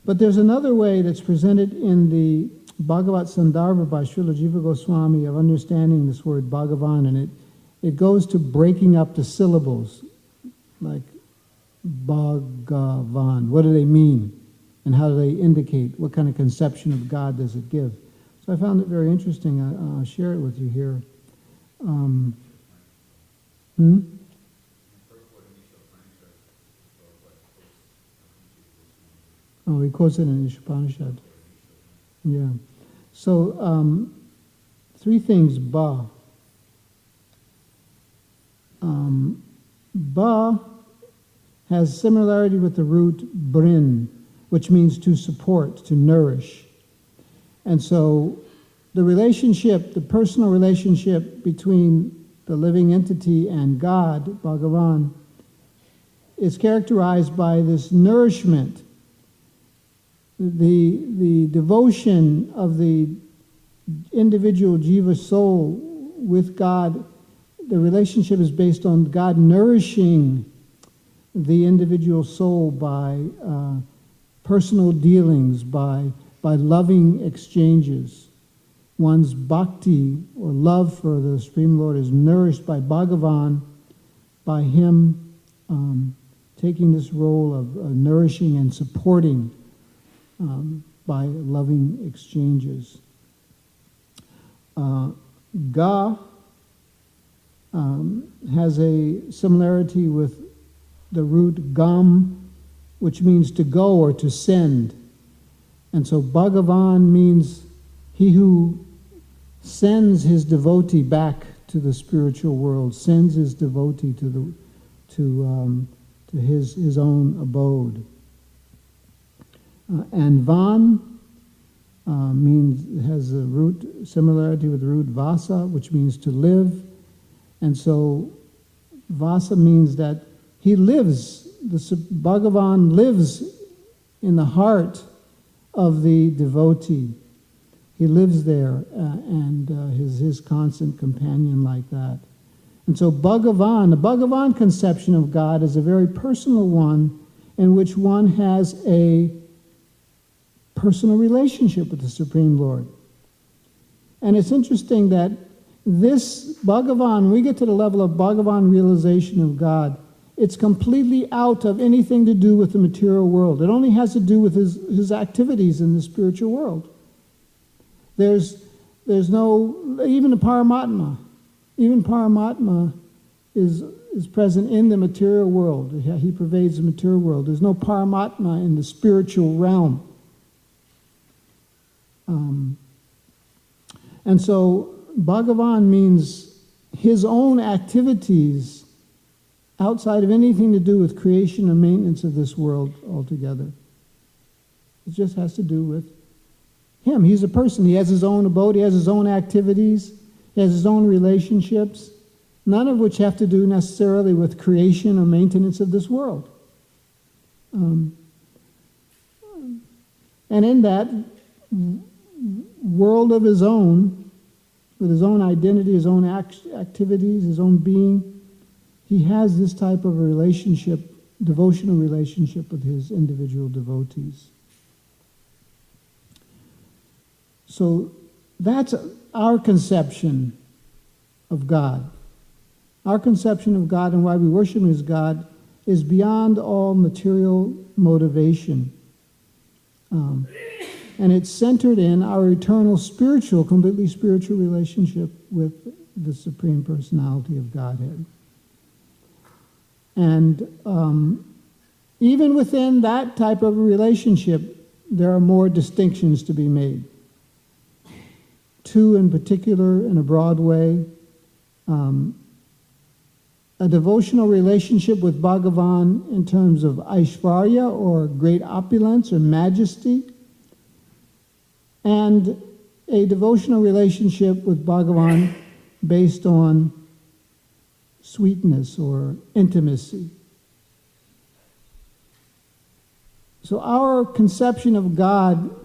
But there's another way that's presented in the Bhagavat Sandarbha by Srila Jiva Goswami of understanding this word Bhagavan, and it goes to breaking up the syllables, like Bhagavan. What do they mean? And how do they indicate? What kind of conception of God does it give? So I found it very interesting. I'll share it with you here. Oh, he quotes it in the Upanishad. Yeah. So, three things. Ba. Ba has similarity with the root brin, which means to support, to nourish. And so the relationship, the personal relationship between the living entity and God, Bhagavan, is characterized by this nourishment. The devotion of the individual jiva soul with God, the relationship is based on God nourishing the individual soul by personal dealings, by loving exchanges. One's bhakti, or love for the Supreme Lord, is nourished by Bhagavan, by Him taking this role of nourishing and supporting by loving exchanges. Ga has a similarity with the root gam, which means to go or to send. And so Bhagavan means he who sends his devotee back to the spiritual world, sends his devotee to his own abode. And Van has a root similarity with the root Vasa, which means to live. And so Vasa means that he lives, Bhagavan lives in the heart of the devotee. He lives there and is his constant companion like that. And so the Bhagavan conception of God is a very personal one in which one has a personal relationship with the Supreme Lord. And it's interesting that this Bhagavan, when we get to the level of Bhagavan realization of God, it's completely out of anything to do with the material world. It only has to do with his activities in the spiritual world. There's no, even the Paramatma, even Paramatma is present in the material world. He pervades the material world. There's no Paramatma in the spiritual realm. And so Bhagavan means his own activities outside of anything to do with creation or maintenance of this world altogether. It just has to do with him. He's a person. He has his own abode. He has his own activities. He has his own relationships, none of which have to do necessarily with creation or maintenance of this world. And in that world of his own, with his own identity, his own activities, his own being, he has this type of a relationship, devotional relationship with his individual devotees. So that's our conception of God. Our conception of God and why we worship him as God is beyond all material motivation. And it's centered in our eternal spiritual, completely spiritual relationship with the Supreme Personality of Godhead. And even within that type of a relationship, there are more distinctions to be made. Two in particular, in a broad way. A devotional relationship with Bhagavan in terms of Aishvarya, or great opulence or majesty, and a devotional relationship with Bhagavan based on sweetness or intimacy. So our conception of God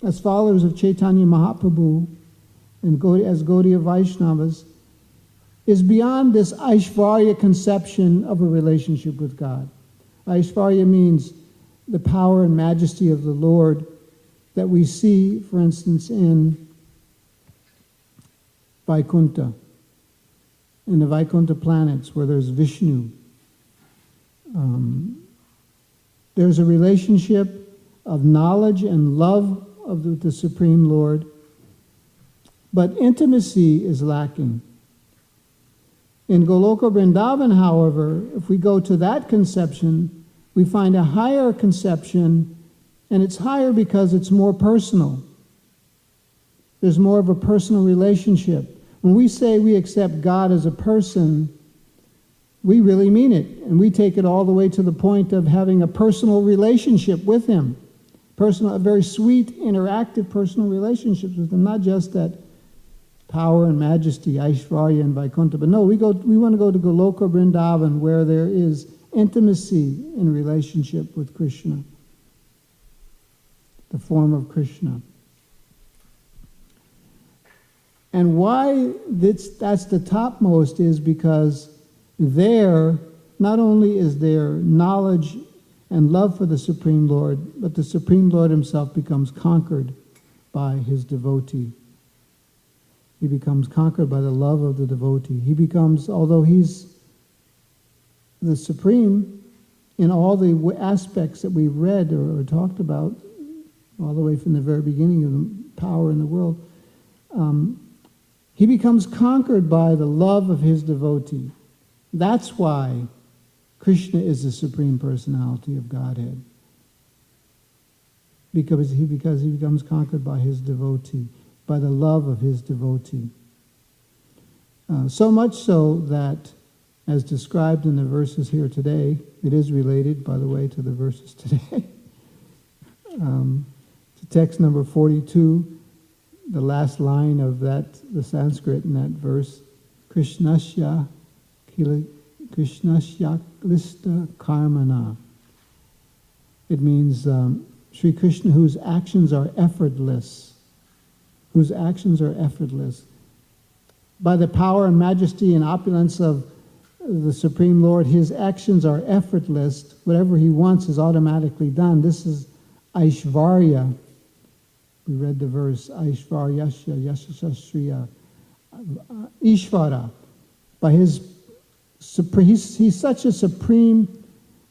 as followers of Chaitanya Mahaprabhu and as Gaudiya Vaishnavas is beyond this Aishvarya conception of a relationship with God. Aishvarya means the power and majesty of the Lord that we see, for instance, in Vaikuntha, in the Vaikuntha planets where there's Vishnu. There's a relationship of knowledge and love of the Supreme Lord, but intimacy is lacking. In Goloka Vrindavan, however, if we go to that conception, we find a higher conception, and it's higher because it's more personal. There's more of a personal relationship. When we say we accept God as a person, we really mean it, and we take it all the way to the point of having a personal relationship with him. A very sweet, interactive personal relationships with him, not just that power and majesty, Aishvarya and Vaikuntha. But no, we want to go to Goloka Vrindavan, where there is intimacy in relationship with Krishna, the form of Krishna. And why that's the topmost is because there, not only is there knowledge and love for the Supreme Lord, but the Supreme Lord himself becomes conquered by his devotee. He becomes conquered by the love of the devotee. He becomes, although he's the Supreme in all the aspects that we've read or talked about, all the way from the very beginning of the power in the world, he becomes conquered by the love of his devotee. That's why Krishna is the Supreme Personality of Godhead. Because he becomes conquered by his devotee, by the love of his devotee. So much so that, as described in the verses here today, it is related, by the way, to the verses today. To text number 42, the last line of that, the Sanskrit in that verse, Krishnasya klista karmana. It means Sri Krishna, whose actions are effortless. Whose actions are effortless. By the power and majesty and opulence of the Supreme Lord, his actions are effortless. Whatever he wants is automatically done. This is Aishvarya. We read the verse, Aishvaryasya Yashasasriya. Ishvara. By his he's such a supreme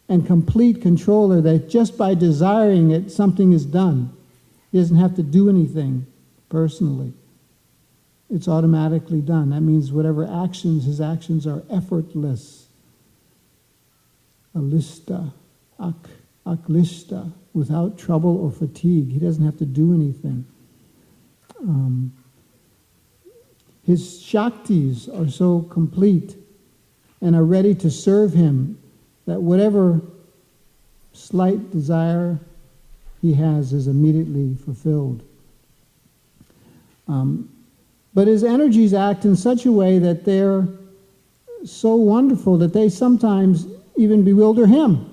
and complete controller that just by desiring it, something is done. He doesn't have to do anything personally. It's automatically done. That means whatever actions, his actions are effortless. Alista, aklista, without trouble or fatigue. He doesn't have to do anything. His Shaktis are so complete and are ready to serve him that whatever slight desire he has is immediately fulfilled. But his energies act in such a way that they're so wonderful that they sometimes even bewilder him.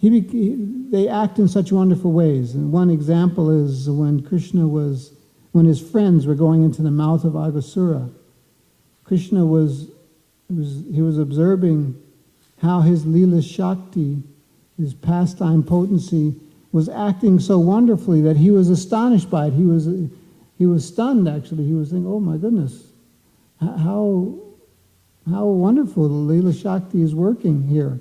They act in such wonderful ways. And one example is when his friends were going into the mouth of Aghasura. Krishna was observing how his Leela Shakti, his pastime potency, was acting so wonderfully that he was astonished by it. He was stunned, actually. He was thinking, oh my goodness, how wonderful the Leela Shakti is working here.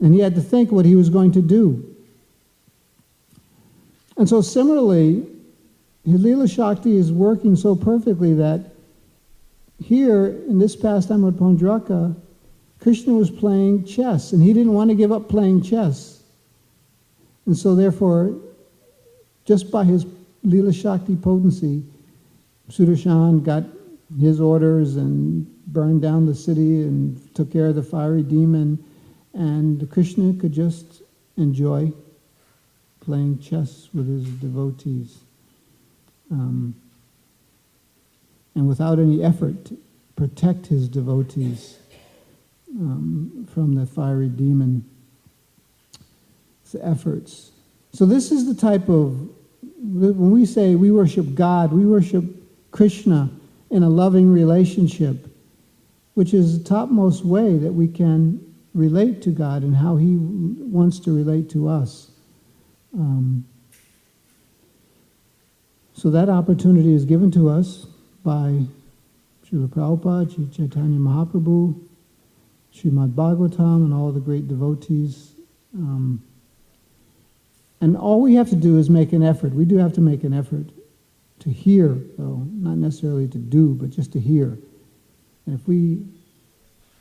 And he had to think what he was going to do. And so similarly, his Leela Shakti is working so perfectly that here, in this pastime of Pondraka, Krishna was playing chess, and he didn't want to give up playing chess. And so therefore, just by his Leela Shakti potency, Sudarshan got his orders and burned down the city and took care of the fiery demon, and Krishna could just enjoy playing chess with his devotees. And without any effort to protect his devotees from the fiery demon efforts. So this is the type of, when we say we worship God, we worship Krishna in a loving relationship, which is the topmost way that we can relate to God and how he wants to relate to us. So that opportunity is given to us by Srila Prabhupada, Sri Chaitanya Mahaprabhu, Srimad Bhagavatam, and all the great devotees. And all we have to do is make an effort. We do have to make an effort to hear, though, not necessarily to do, but just to hear. And if we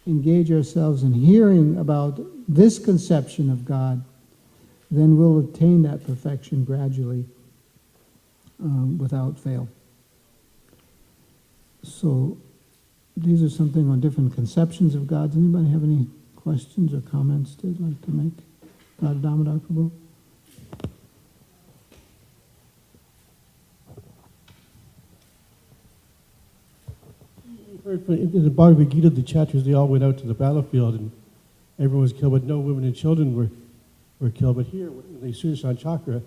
engage ourselves in hearing about this conception of God, then we'll attain that perfection gradually, without fail. So these are something on different conceptions of God. Does anybody have any questions or comments they'd like to make? Radha Damodar Prabhu?
In the Bhagavad Gita, the chapters, they all went out to the battlefield and everyone was killed, but no women and children were killed. But here, in the Sudarshan Chakra,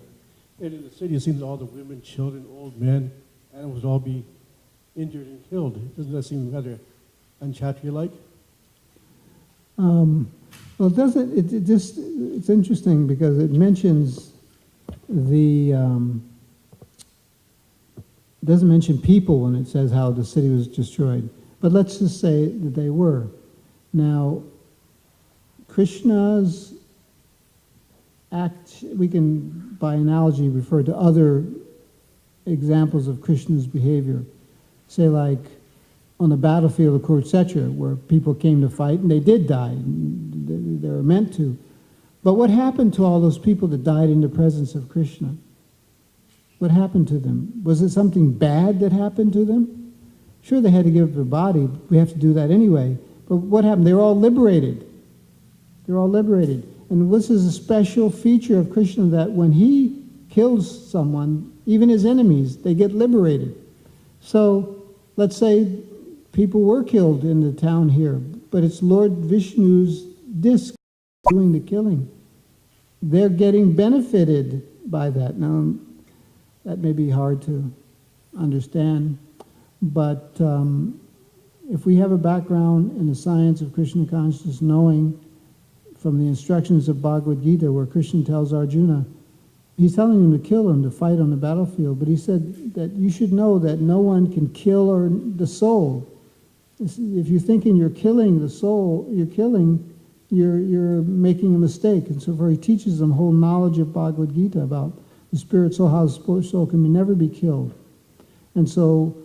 and in the city, it seems that all the women, children, old men, animals would all be injured and killed. Doesn't that seem rather unchatriya-like?
Well, it doesn't. It's interesting because it mentions it doesn't mention people when it says how the city was destroyed. But let's just say that they were. Now, Krishna's act, we can by analogy, refer to other examples of Krishna's behavior. Say like on the battlefield of Kurukshetra, where people came to fight, and they did die. They were meant to. But what happened to all those people that died in the presence of Krishna? What happened to them? Was it something bad that happened to them? Sure, they had to give up their body. We have to do that anyway. But what happened? They were all liberated. They're all liberated. And this is a special feature of Krishna, that when he kills someone, even his enemies, they get liberated. So let's say people were killed in the town here, but it's Lord Vishnu's disc doing the killing. They're getting benefited by that. Now, that may be hard to understand, but if we have a background in the science of Krishna consciousness, knowing from the instructions of Bhagavad Gita, where Krishna tells Arjuna, he's telling him to kill him, to fight on the battlefield, but he said that you should know that no one can kill the soul. If you're thinking you're killing the soul, you're making a mistake. And so he teaches them whole knowledge of Bhagavad Gita about the spirit soul, how the spirit soul can never be killed. And so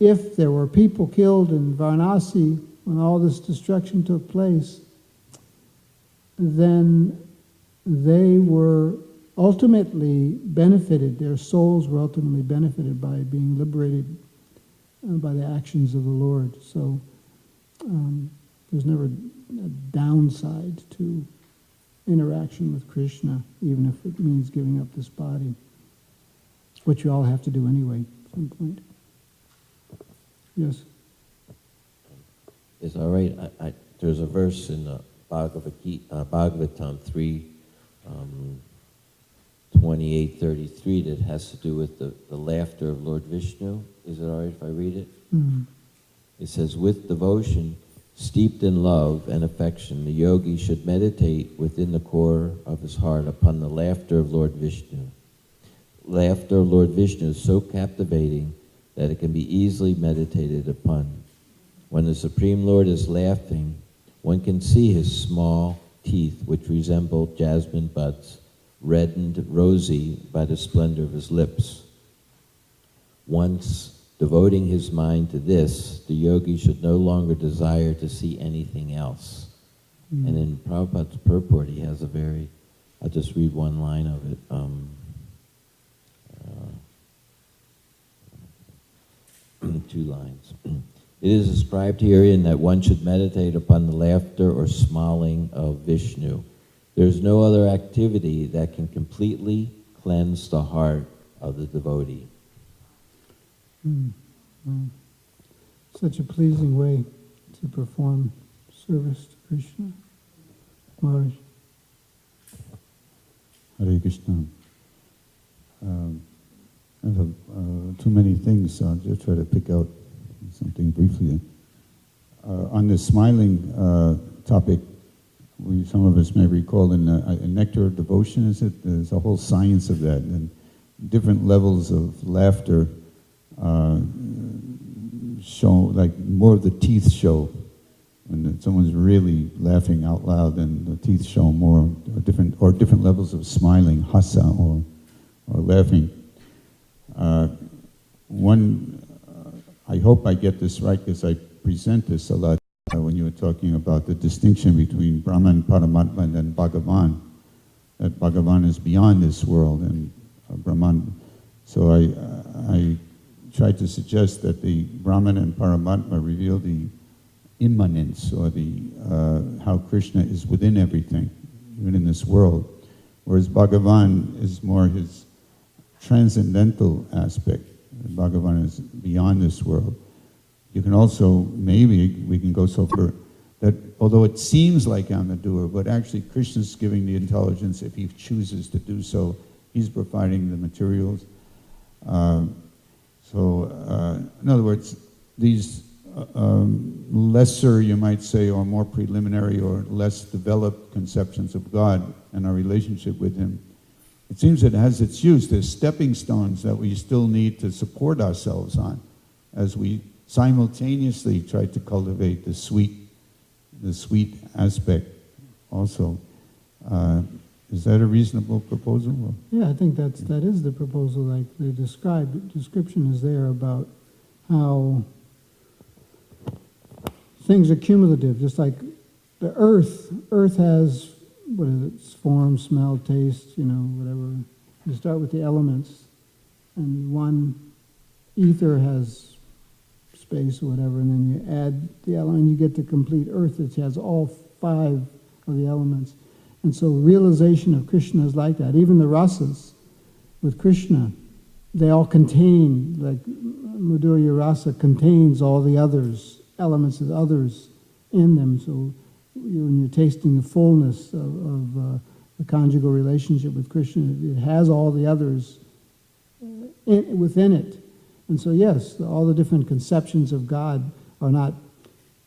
if there were people killed in Varanasi when all this destruction took place, then they were ultimately benefited, their souls were ultimately benefited by being liberated by the actions of the Lord. So there's never a downside to interaction with Krishna, even if it means giving up this body, which you all have to do anyway at some point. Yes?
It's all right. There's a verse in Bhagavatam 3, 28:33 that has to do with the laughter of Lord Vishnu. Is it all right if I read it?
Mm-hmm.
It says, with devotion, steeped in love and affection, the yogi should meditate within the core of his heart upon the laughter of Lord Vishnu. Laughter of Lord Vishnu is so captivating that it can be easily meditated upon. When the Supreme Lord is laughing, one can see his small teeth, which resemble jasmine buds, reddened rosy by the splendor of his lips. Once devoting his mind to this, the yogi should no longer desire to see anything else. And in Prabhupada's purport, he has I'll just read one line of it. Two lines. It is described herein that one should meditate upon the laughter or smiling of Vishnu. There is no other activity that can completely cleanse the heart of the devotee.
Such a pleasing way to perform service to Krishna. Maharaj.
Hare Krishna. I have too many things, so I'll just try to pick out something briefly. On the smiling topic, some of us may recall in Nectar of Devotion, there's a whole science of that, and different levels of laughter show, like more of the teeth show. When someone's really laughing out loud, then the teeth show more, different levels of smiling, hasa, or laughing. I hope I get this right, because I present this a lot when you were talking about the distinction between Brahman, Paramatma, and then Bhagavan. That Bhagavan is beyond this world, and Brahman. So I tried to suggest that the Brahman and Paramatma reveal the immanence, or how Krishna is within everything, even in this world, whereas Bhagavan is more his transcendental aspect. Bhagavan is beyond this world. You can also, maybe we can go so far, that although it seems like I'm the doer, but actually Krishna's giving the intelligence if he chooses to do so. He's providing the materials. In other words, these lesser, you might say, or more preliminary or less developed conceptions of God and our relationship with him, it seems it has its use. There's stepping stones that we still need to support ourselves on as we simultaneously try to cultivate the sweet aspect also. Is that a reasonable proposal?
Yeah, I think that is the proposal. Like the description is there about how things are cumulative, just like the earth. Earth has, what is it, form, smell, taste, whatever. You start with the elements, and one ether has space or whatever, and then you add the element, and you get the complete earth that has all 5 of the elements. And so realization of Krishna is like that. Even the rasas with Krishna, they all contain, like Madhurya rasa contains all the others, elements of the others in them. So when you're tasting the fullness of the conjugal relationship with Krishna, it has all the others within it. And so yes, all the different conceptions of God are not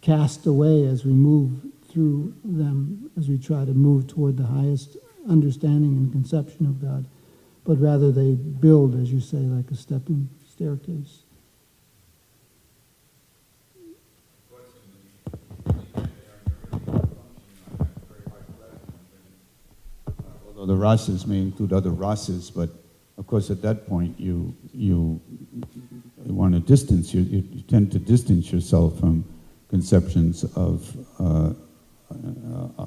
cast away as we move through them, as we try to move toward the highest understanding and conception of God, but rather they build, as you say, like a stepping staircase.
Although the rasas may include other rasas, but of course at that point you want to distance, you tend to distance yourself from conceptions of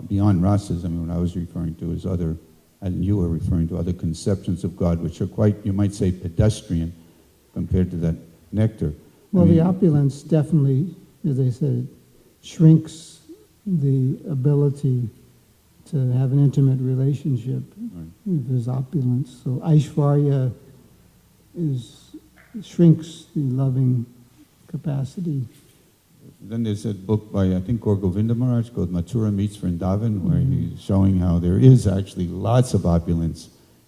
beyond rasas. I mean, what I was referring to is other, and you were referring to other conceptions of God, which are quite, you might say, pedestrian compared to that nectar.
Well, the opulence definitely, as I said, shrinks the ability to have an intimate relationship if there's opulence. So Aishvarya shrinks the loving capacity.
Then there's a book by, I think, Gaur Govinda Maharaj called Mathura Meets Vrindavan, where he's showing how there is actually lots of opulence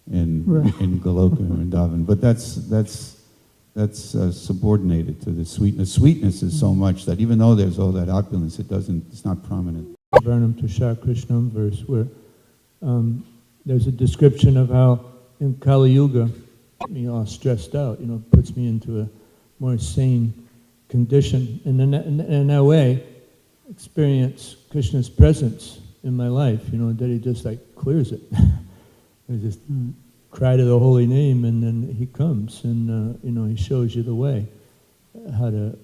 in Goloka and Vrindavan. But that's subordinated to the sweetness. Sweetness is so much that even though there's all that opulence, it's not prominent.
Varnam Tushar Krishnam verse where there's a description of how in Kali Yuga, me all stressed out, puts me into a more sane condition, and in that way, experience Krishna's presence in my life, that he just like clears it. I just cry to the holy name, and then he comes, and he shows you the way, how to,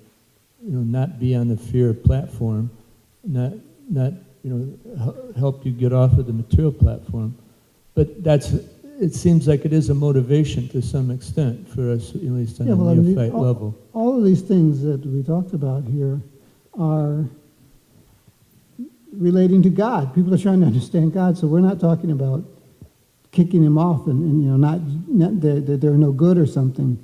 not be on the fear platform, not help you get off of the material platform, but it seems like it is a motivation to some extent for us, at least on the neophyte level.
All of these things that we talked about here are relating to God. People are trying to understand God, so we're not talking about kicking him off and they're no good or something.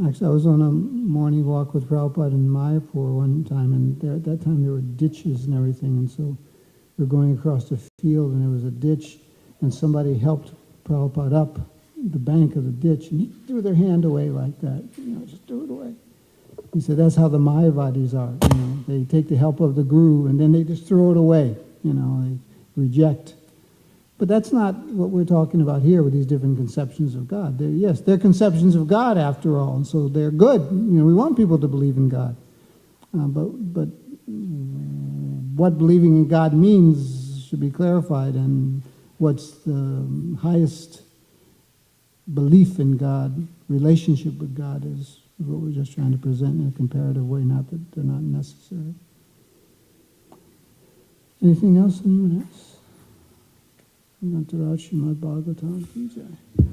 Actually, I was on a morning walk with Prabhupada in Mayapur one time, and at that time there were ditches and everything, and so we were going across the field, and there was a ditch, and somebody helped Prabhupada up the bank of the ditch, and he threw their hand away like that, just threw it away. He said that's how the Mayavadis are, they take the help of the Guru, and then they just throw it away, they reject. But that's not what we're talking about here with these different conceptions of God. They're conceptions of God after all, and so they're good. We want people to believe in God. But what believing in God means should be clarified, and what's the highest belief in God, relationship with God is what we're just trying to present in a comparative way, not that they're not necessary. Anything else? Anyone else? Srimad Bhagavatam ki jai.